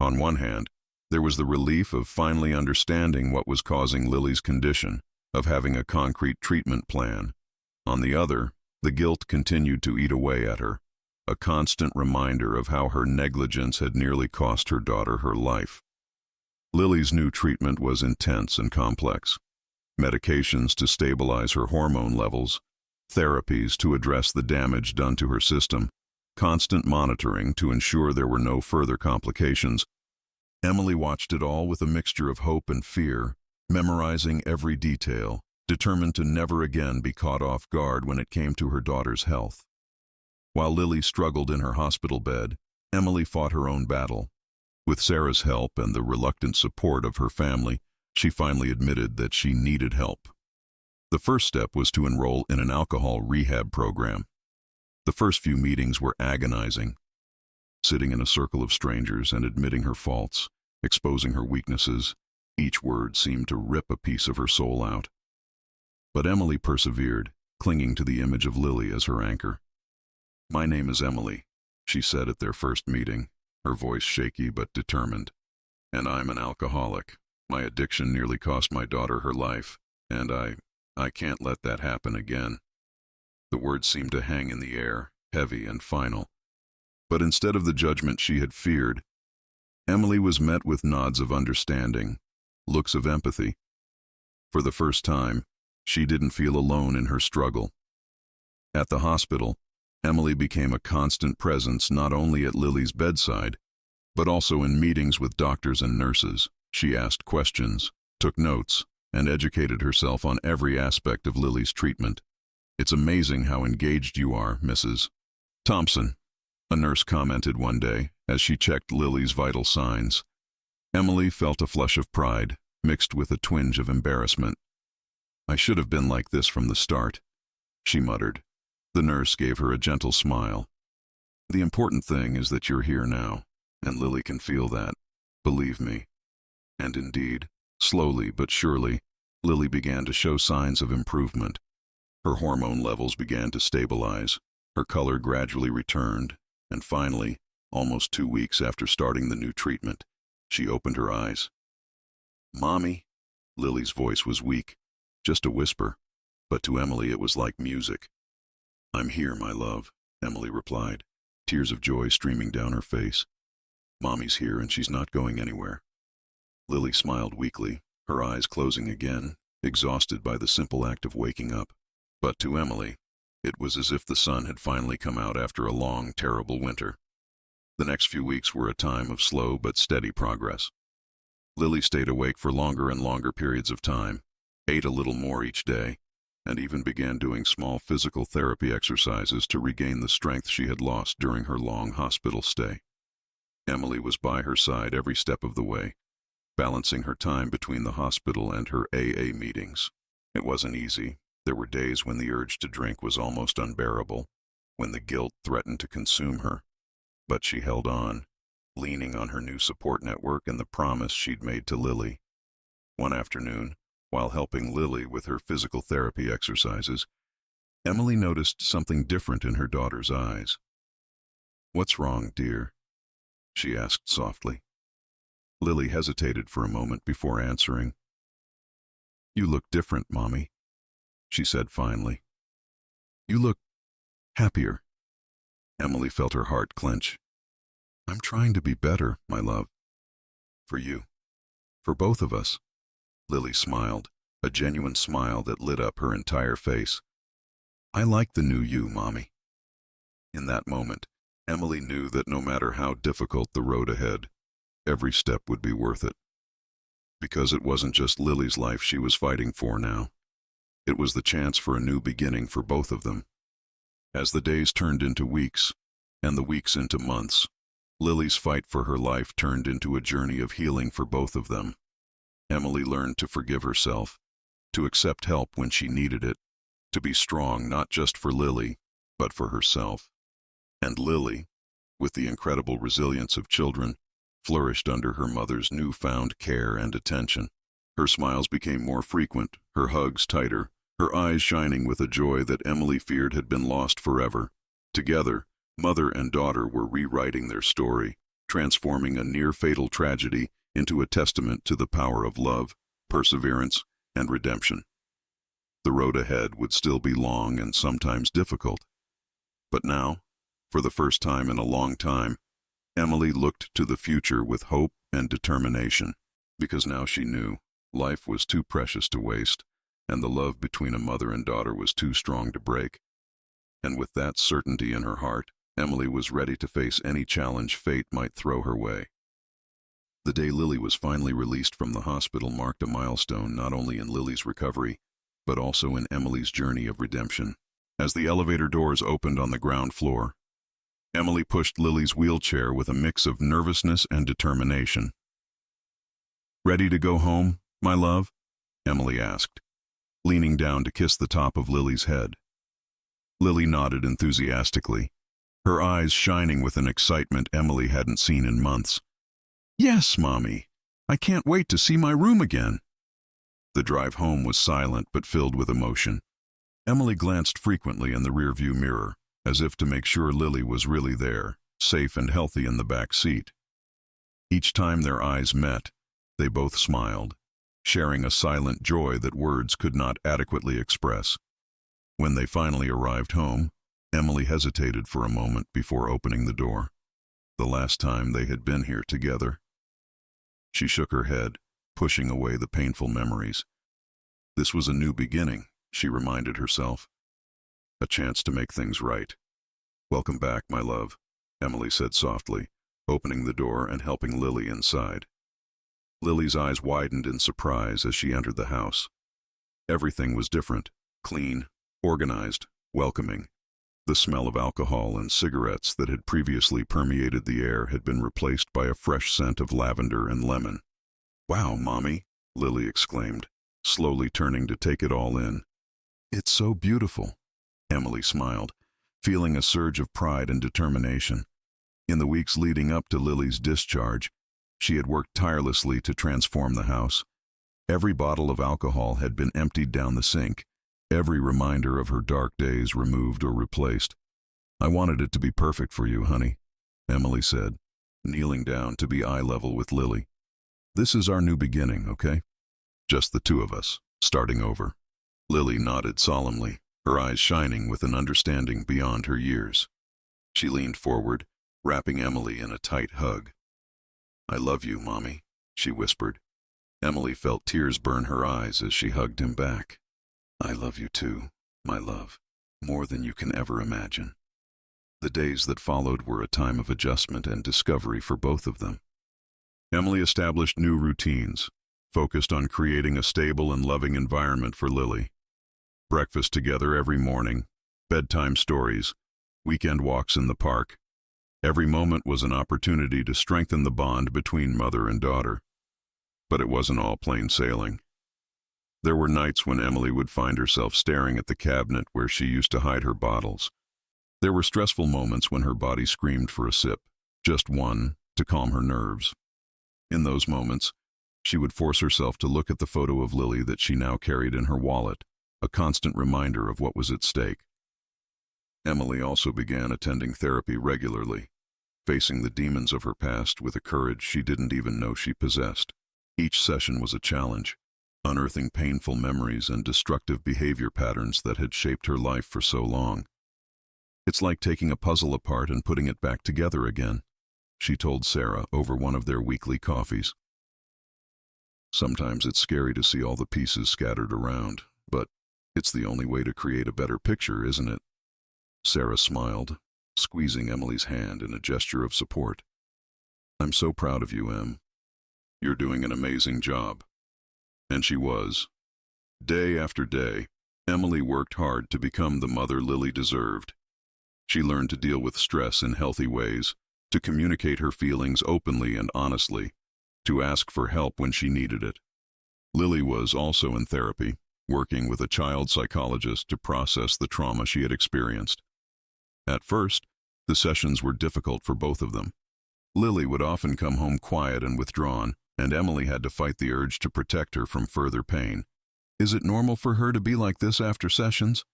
On one hand, there was the relief of finally understanding what was causing Lily's condition, of having a concrete treatment plan. On the other, the guilt continued to eat away at her, a constant reminder of how her negligence had nearly cost her daughter her life. Lily's new treatment was intense and complex. Medications to stabilize her hormone levels, therapies to address the damage done to her system, constant monitoring to ensure there were no further complications. Emily watched it all with a mixture of hope and fear, memorizing every detail, determined to never again be caught off guard when it came to her daughter's health. While Lily struggled in her hospital bed, Emily fought her own battle. With Sarah's help and the reluctant support of her family, she finally admitted that she needed help. The first step was to enroll in an alcohol rehab program. The first few meetings were agonizing. Sitting in a circle of strangers and admitting her faults, exposing her weaknesses, each word seemed to rip a piece of her soul out. But Emily persevered, clinging to the image of Lily as her anchor. "My name is Emily," she said at their first meeting, her voice shaky but determined. "And I'm an alcoholic. My addiction nearly cost my daughter her life, and I can't let that happen again." The words seemed to hang in the air, heavy and final. But instead of the judgment she had feared, Emily was met with nods of understanding, looks of empathy. For the first time, she didn't feel alone in her struggle. At the hospital, Emily became a constant presence not only at Lily's bedside, but also in meetings with doctors and nurses. She asked questions, took notes, and educated herself on every aspect of Lily's treatment. "It's amazing how engaged you are, Mrs. Thompson," a nurse commented one day as she checked Lily's vital signs. Emily felt a flush of pride, mixed with a twinge of embarrassment. "I should have been like this from the start," she muttered. The nurse gave her a gentle smile. "The important thing is that you're here now, and Lily can feel that, believe me." And indeed, slowly but surely, Lily began to show signs of improvement. Her hormone levels began to stabilize, her color gradually returned, and finally, almost 2 weeks after starting the new treatment, she opened her eyes. "Mommy?" Lily's voice was weak, just a whisper, but to Emily it was like music. "I'm here, my love," Emily replied, tears of joy streaming down her face. "Mommy's here and she's not going anywhere." Lily smiled weakly, her eyes closing again, exhausted by the simple act of waking up. But to Emily, it was as if the sun had finally come out after a long, terrible winter. The next few weeks were a time of slow but steady progress. Lily stayed awake for longer and longer periods of time, ate a little more each day, and even began doing small physical therapy exercises to regain the strength she had lost during her long hospital stay. Emily was by her side every step of the way, balancing her time between the hospital and her AA meetings. It wasn't easy. There were days when the urge to drink was almost unbearable, when the guilt threatened to consume her. But she held on, leaning on her new support network and the promise she'd made to Lily. One afternoon, while helping Lily with her physical therapy exercises, Emily noticed something different in her daughter's eyes. "What's wrong, dear?" she asked softly. Lily hesitated for a moment before answering. "You look different, Mommy," she said finally. "You look happier." Emily felt her heart clench. "I'm trying to be better, my love. For you. For both of us." Lily smiled, a genuine smile that lit up her entire face. "I like the new you, Mommy." In that moment, Emily knew that no matter how difficult the road ahead, every step would be worth it. Because it wasn't just Lily's life she was fighting for now. It was the chance for a new beginning for both of them. As the days turned into weeks, and the weeks into months, Lily's fight for her life turned into a journey of healing for both of them. Emily learned to forgive herself, to accept help when she needed it, to be strong not just for Lily, but for herself. And Lily, with the incredible resilience of children, flourished under her mother's newfound care and attention. Her smiles became more frequent, her hugs tighter, her eyes shining with a joy that Emily feared had been lost forever. Together, mother and daughter were rewriting their story, transforming a near-fatal tragedy into a testament to the power of love, perseverance, and redemption. The road ahead would still be long and sometimes difficult. But now, for the first time in a long time, Emily looked to the future with hope and determination, because now she knew life was too precious to waste, and the love between a mother and daughter was too strong to break. And with that certainty in her heart, Emily was ready to face any challenge fate might throw her way. The day Lily was finally released from the hospital marked a milestone not only in Lily's recovery, but also in Emily's journey of redemption. As the elevator doors opened on the ground floor, Emily pushed Lily's wheelchair with a mix of nervousness and determination. "Ready to go home, my love?" Emily asked, leaning down to kiss the top of Lily's head. Lily nodded enthusiastically, her eyes shining with an excitement Emily hadn't seen in months. "Yes, Mommy. I can't wait to see my room again." The drive home was silent but filled with emotion. Emily glanced frequently in the rearview mirror, as if to make sure Lily was really there, safe and healthy in the back seat. Each time their eyes met, they both smiled, sharing a silent joy that words could not adequately express. When they finally arrived home, Emily hesitated for a moment before opening the door. The last time they had been here together. She shook her head, pushing away the painful memories. This was a new beginning, she reminded herself. A chance to make things right. "Welcome back, my love," Emily said softly, opening the door and helping Lily inside. Lily's eyes widened in surprise as she entered the house. Everything was different, clean, organized, welcoming. The smell of alcohol and cigarettes that had previously permeated the air had been replaced by a fresh scent of lavender and lemon. "Wow, Mommy," Lily exclaimed, slowly turning to take it all in. "It's so beautiful," Emily smiled, feeling a surge of pride and determination. In the weeks leading up to Lily's discharge, she had worked tirelessly to transform the house. Every bottle of alcohol had been emptied down the sink, every reminder of her dark days removed or replaced. "I wanted it to be perfect for you, honey," Emily said, kneeling down to be eye level with Lily. "This is our new beginning, okay? Just the two of us, starting over." Lily nodded solemnly, her eyes shining with an understanding beyond her years. She leaned forward, wrapping Emily in a tight hug. "I love you, Mommy," she whispered. Emily felt tears burn her eyes as she hugged him back. "I love you too, my love, more than you can ever imagine." The days that followed were a time of adjustment and discovery for both of them. Emily established new routines, focused on creating a stable and loving environment for Lily. Breakfast together every morning, bedtime stories, weekend walks in the park. Every moment was an opportunity to strengthen the bond between mother and daughter. But it wasn't all plain sailing. There were nights when Emily would find herself staring at the cabinet where she used to hide her bottles. There were stressful moments when her body screamed for a sip, just one, to calm her nerves. In those moments, she would force herself to look at the photo of Lily that she now carried in her wallet, a constant reminder of what was at stake. Emily also began attending therapy regularly, facing the demons of her past with a courage she didn't even know she possessed. Each session was a challenge, unearthing painful memories and destructive behavior patterns that had shaped her life for so long. "It's like taking a puzzle apart and putting it back together again," she told Sarah over one of their weekly coffees. "Sometimes it's scary to see all the pieces scattered around, but it's the only way to create a better picture, isn't it?" Sarah smiled, squeezing Emily's hand in a gesture of support. "I'm so proud of you, Em. You're doing an amazing job." And she was. Day after day, Emily worked hard to become the mother Lily deserved. She learned to deal with stress in healthy ways, to communicate her feelings openly and honestly, to ask for help when she needed it. Lily was also in therapy, working with a child psychologist to process the trauma she had experienced. At first, the sessions were difficult for both of them. Lily would often come home quiet and withdrawn, and Emily had to fight the urge to protect her from further pain. "Is it normal for her to be like this after sessions?"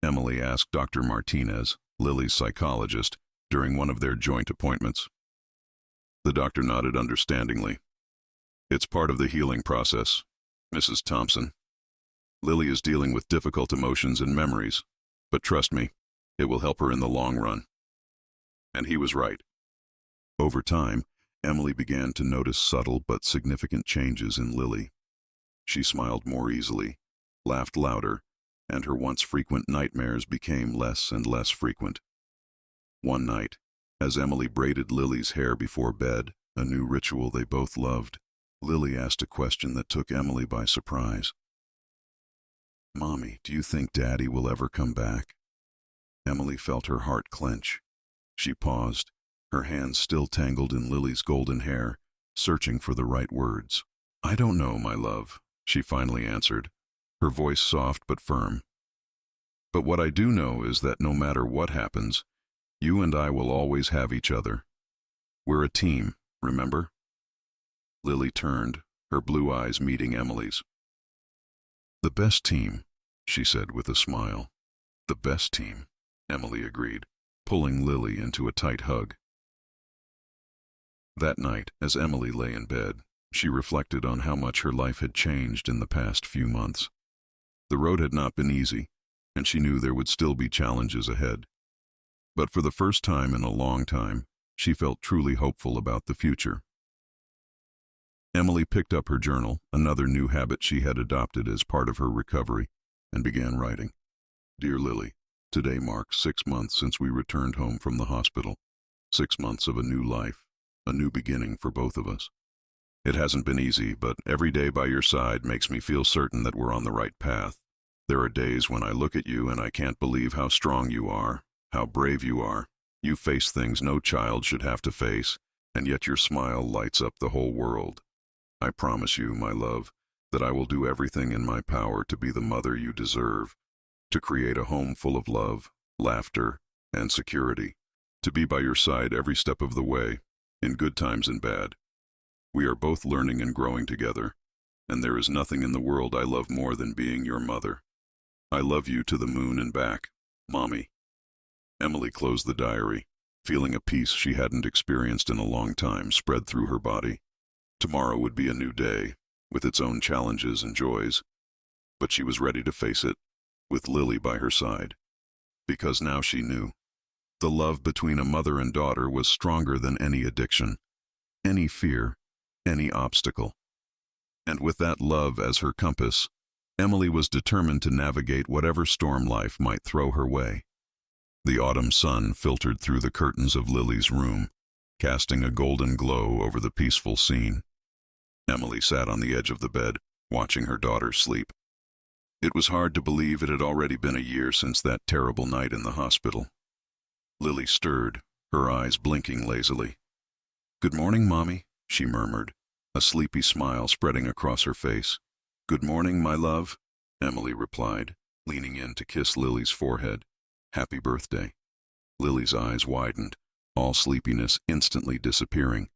Emily asked Dr. Martinez, Lily's psychologist, during one of their joint appointments. The doctor nodded understandingly. "It's part of the healing process, Mrs. Thompson. Lily is dealing with difficult emotions and memories, but trust me, it will help her in the long run." And he was right. Over time, Emily began to notice subtle but significant changes in Lily. She smiled more easily, laughed louder, and her once frequent nightmares became less and less frequent. One night, as Emily braided Lily's hair before bed, a new ritual they both loved. Lily asked a question that took Emily by surprise. "Mommy, do you think Daddy will ever come back?" Emily felt her heart clench. She paused, her hands still tangled in Lily's golden hair, searching for the right words. "I don't know, my love," she finally answered, her voice soft but firm. "But what I do know is that no matter what happens, you and I will always have each other. We're a team, remember?" Lily turned, her blue eyes meeting Emily's. "The best team," she said with a smile. "The best team," Emily agreed, pulling Lily into a tight hug. That night, as Emily lay in bed, she reflected on how much her life had changed in the past few months. The road had not been easy, and she knew there would still be challenges ahead. But for the first time in a long time, she felt truly hopeful about the future. Emily picked up her journal, another new habit she had adopted as part of her recovery, and began writing. "Dear Lily, today marks 6 months since we returned home from the hospital. 6 months of a new life, a new beginning for both of us. It hasn't been easy, but every day by your side makes me feel certain that we're on the right path. There are days when I look at you and I can't believe how strong you are, how brave you are. You face things no child should have to face, and yet your smile lights up the whole world. I promise you, my love, that I will do everything in my power to be the mother you deserve, to create a home full of love, laughter, and security, to be by your side every step of the way, in good times and bad. We are both learning and growing together, and there is nothing in the world I love more than being your mother. I love you to the moon and back, Mommy." Emily closed the diary, feeling a peace she hadn't experienced in a long time spread through her body. Tomorrow would be a new day, with its own challenges and joys, but she was ready to face it, with Lily by her side. Because now she knew. The love between a mother and daughter was stronger than any addiction, any fear, any obstacle. And with that love as her compass, Emily was determined to navigate whatever storm life might throw her way. The autumn sun filtered through the curtains of Lily's room, casting a golden glow over the peaceful scene. Emily sat on the edge of the bed, watching her daughter sleep. It was hard to believe it had already been a year since that terrible night in the hospital. Lily stirred, her eyes blinking lazily. "Good morning, Mommy," she murmured, a sleepy smile spreading across her face. "Good morning, my love," Emily replied, leaning in to kiss Lily's forehead. "Happy birthday." Lily's eyes widened, all sleepiness instantly disappearing.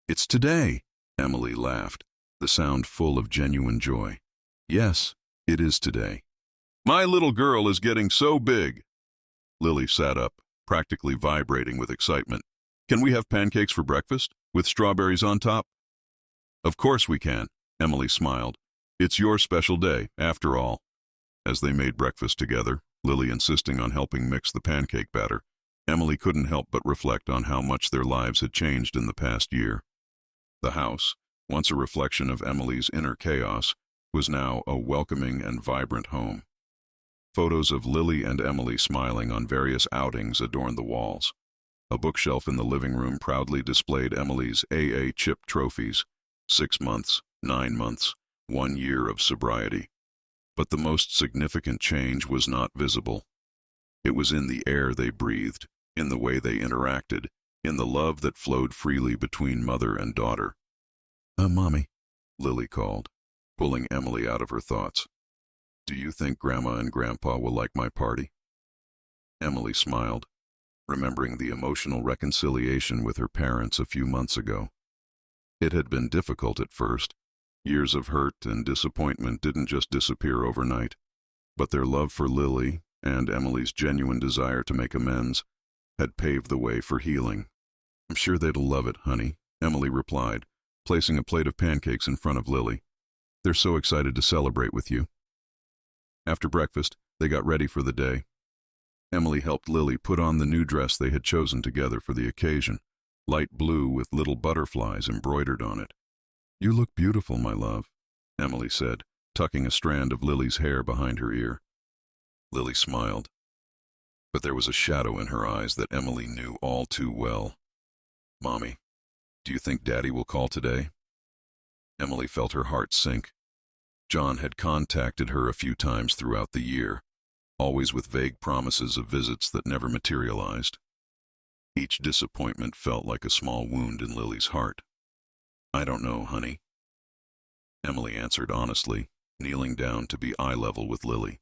"It's today," Emily laughed, the sound full of genuine joy. "Yes, it is today." "My little girl is getting so big." Lily sat up, practically vibrating with excitement. "Can we have pancakes for breakfast, with strawberries on top?" "Of course we can," Emily smiled. "It's your special day, after all." As they made breakfast together, Lily insisting on helping mix the pancake batter, Emily couldn't help but reflect on how much their lives had changed in the past year. The house, once a reflection of Emily's inner chaos, was now a welcoming and vibrant home. Photos of Lily and Emily smiling on various outings adorned the walls. A bookshelf in the living room proudly displayed Emily's AA chip trophies, 6 months, 9 months, 1 year of sobriety. But the most significant change was not visible. It was in the air they breathed, in the way they interacted, in the love that flowed freely between mother and daughter. Mommy," Lily called, pulling Emily out of her thoughts. "Do you think Grandma and Grandpa will like my party?" Emily smiled, remembering the emotional reconciliation with her parents a few months ago. It had been difficult at first. Years of hurt and disappointment didn't just disappear overnight, but their love for Lily and Emily's genuine desire to make amends had paved the way for healing. "I'm sure they'd love it, honey," Emily replied, placing a plate of pancakes in front of Lily. "They're so excited to celebrate with you." After breakfast, they got ready for the day. Emily helped Lily put on the new dress they had chosen together for the occasion, light blue with little butterflies embroidered on it. "You look beautiful, my love," Emily said, tucking a strand of Lily's hair behind her ear. Lily smiled, but there was a shadow in her eyes that Emily knew all too well. "Mommy, Do you think Daddy will call today? Emily felt her heart sink. John had contacted her a few times throughout the year, always with vague promises of visits that never materialized. Each disappointment felt like a small wound in Lily's heart. I don't know, honey, Emily answered honestly, kneeling down to be eye level with Lily.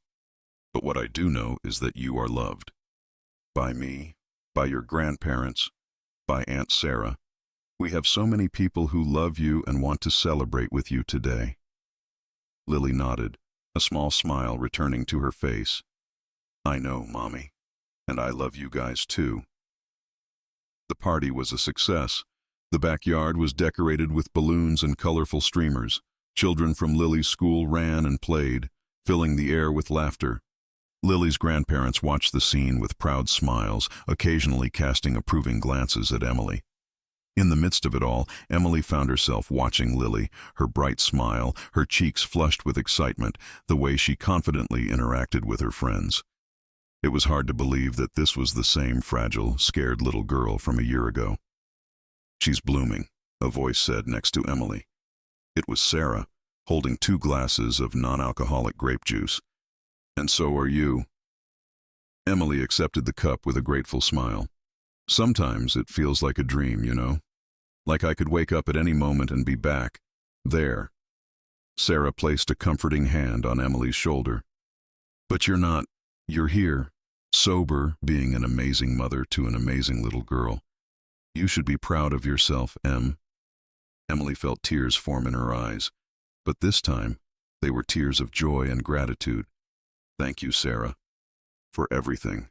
But what I do know is that you are loved. By me, by your grandparents, by Aunt Sarah. We have so many people who love you and want to celebrate with you today. Lily nodded, a small smile returning to her face. I know, Mommy, and I love you guys too. The party was a success. The backyard was decorated with balloons and colorful streamers. Children from Lily's school ran and played, filling the air with laughter. Lily's grandparents watched the scene with proud smiles, occasionally casting approving glances at Emily. In the midst of it all, Emily found herself watching Lily, her bright smile, her cheeks flushed with excitement, the way she confidently interacted with her friends. It was hard to believe that this was the same fragile, scared little girl from a year ago. She's blooming, a voice said next to Emily. It was Sarah, holding 2 glasses of non-alcoholic grape juice. And so are you. Emily accepted the cup with a grateful smile. Sometimes it feels like a dream, you know? Like I could wake up at any moment and be back, there. Sarah placed a comforting hand on Emily's shoulder. But you're not. You're here, sober, being an amazing mother to an amazing little girl. You should be proud of yourself, Em. Emily felt tears form in her eyes, but this time they were tears of joy and gratitude. Thank you, Sarah, for everything.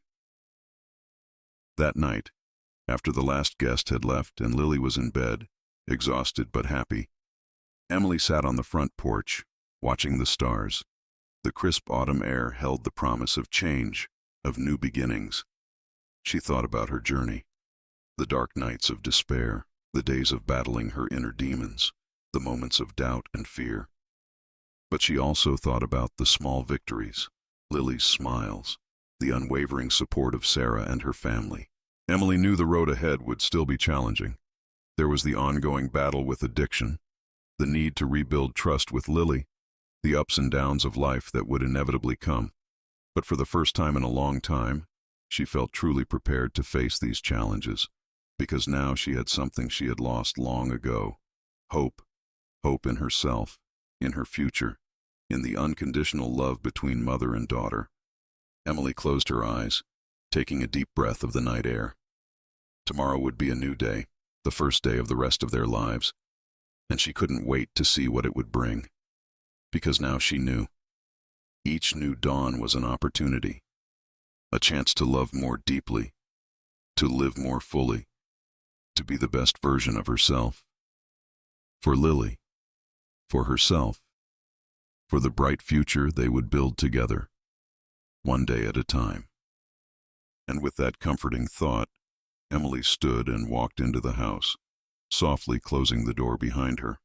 That night, after the last guest had left and Lily was in bed, exhausted but happy, Emily sat on the front porch, watching the stars. The crisp autumn air held the promise of change, of new beginnings. She thought about her journey, the dark nights of despair, the days of battling her inner demons, the moments of doubt and fear. But she also thought about the small victories, Lily's smiles, the unwavering support of Sarah and her family. Emily knew the road ahead would still be challenging. There was the ongoing battle with addiction, the need to rebuild trust with Lily, the ups and downs of life that would inevitably come. But for the first time in a long time, she felt truly prepared to face these challenges, because now she had something she had lost long ago. Hope. Hope in herself, in her future, in the unconditional love between mother and daughter. Emily closed her eyes, taking a deep breath of the night air. Tomorrow would be a new day, the first day of the rest of their lives, and she couldn't wait to see what it would bring. Because now she knew. Each new dawn was an opportunity, a chance to love more deeply, to live more fully, to be the best version of herself. For Lily, for herself, for the bright future they would build together, one day at a time. And with that comforting thought, Emily stood and walked into the house, softly closing the door behind her.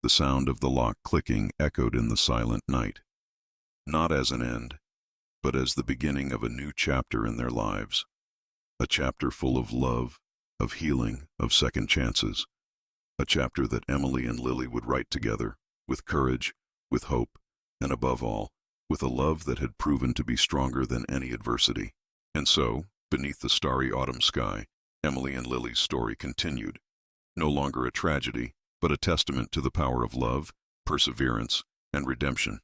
The sound of the lock clicking echoed in the silent night, not as an end, but as the beginning of a new chapter in their lives, a chapter full of love, of healing, of second chances, a chapter that Emily and Lily would write together, with courage, with hope, and above all, with a love that had proven to be stronger than any adversity. And so, beneath the starry autumn sky, Emily and Lily's story continued, no longer a tragedy, but a testament to the power of love, perseverance, and redemption.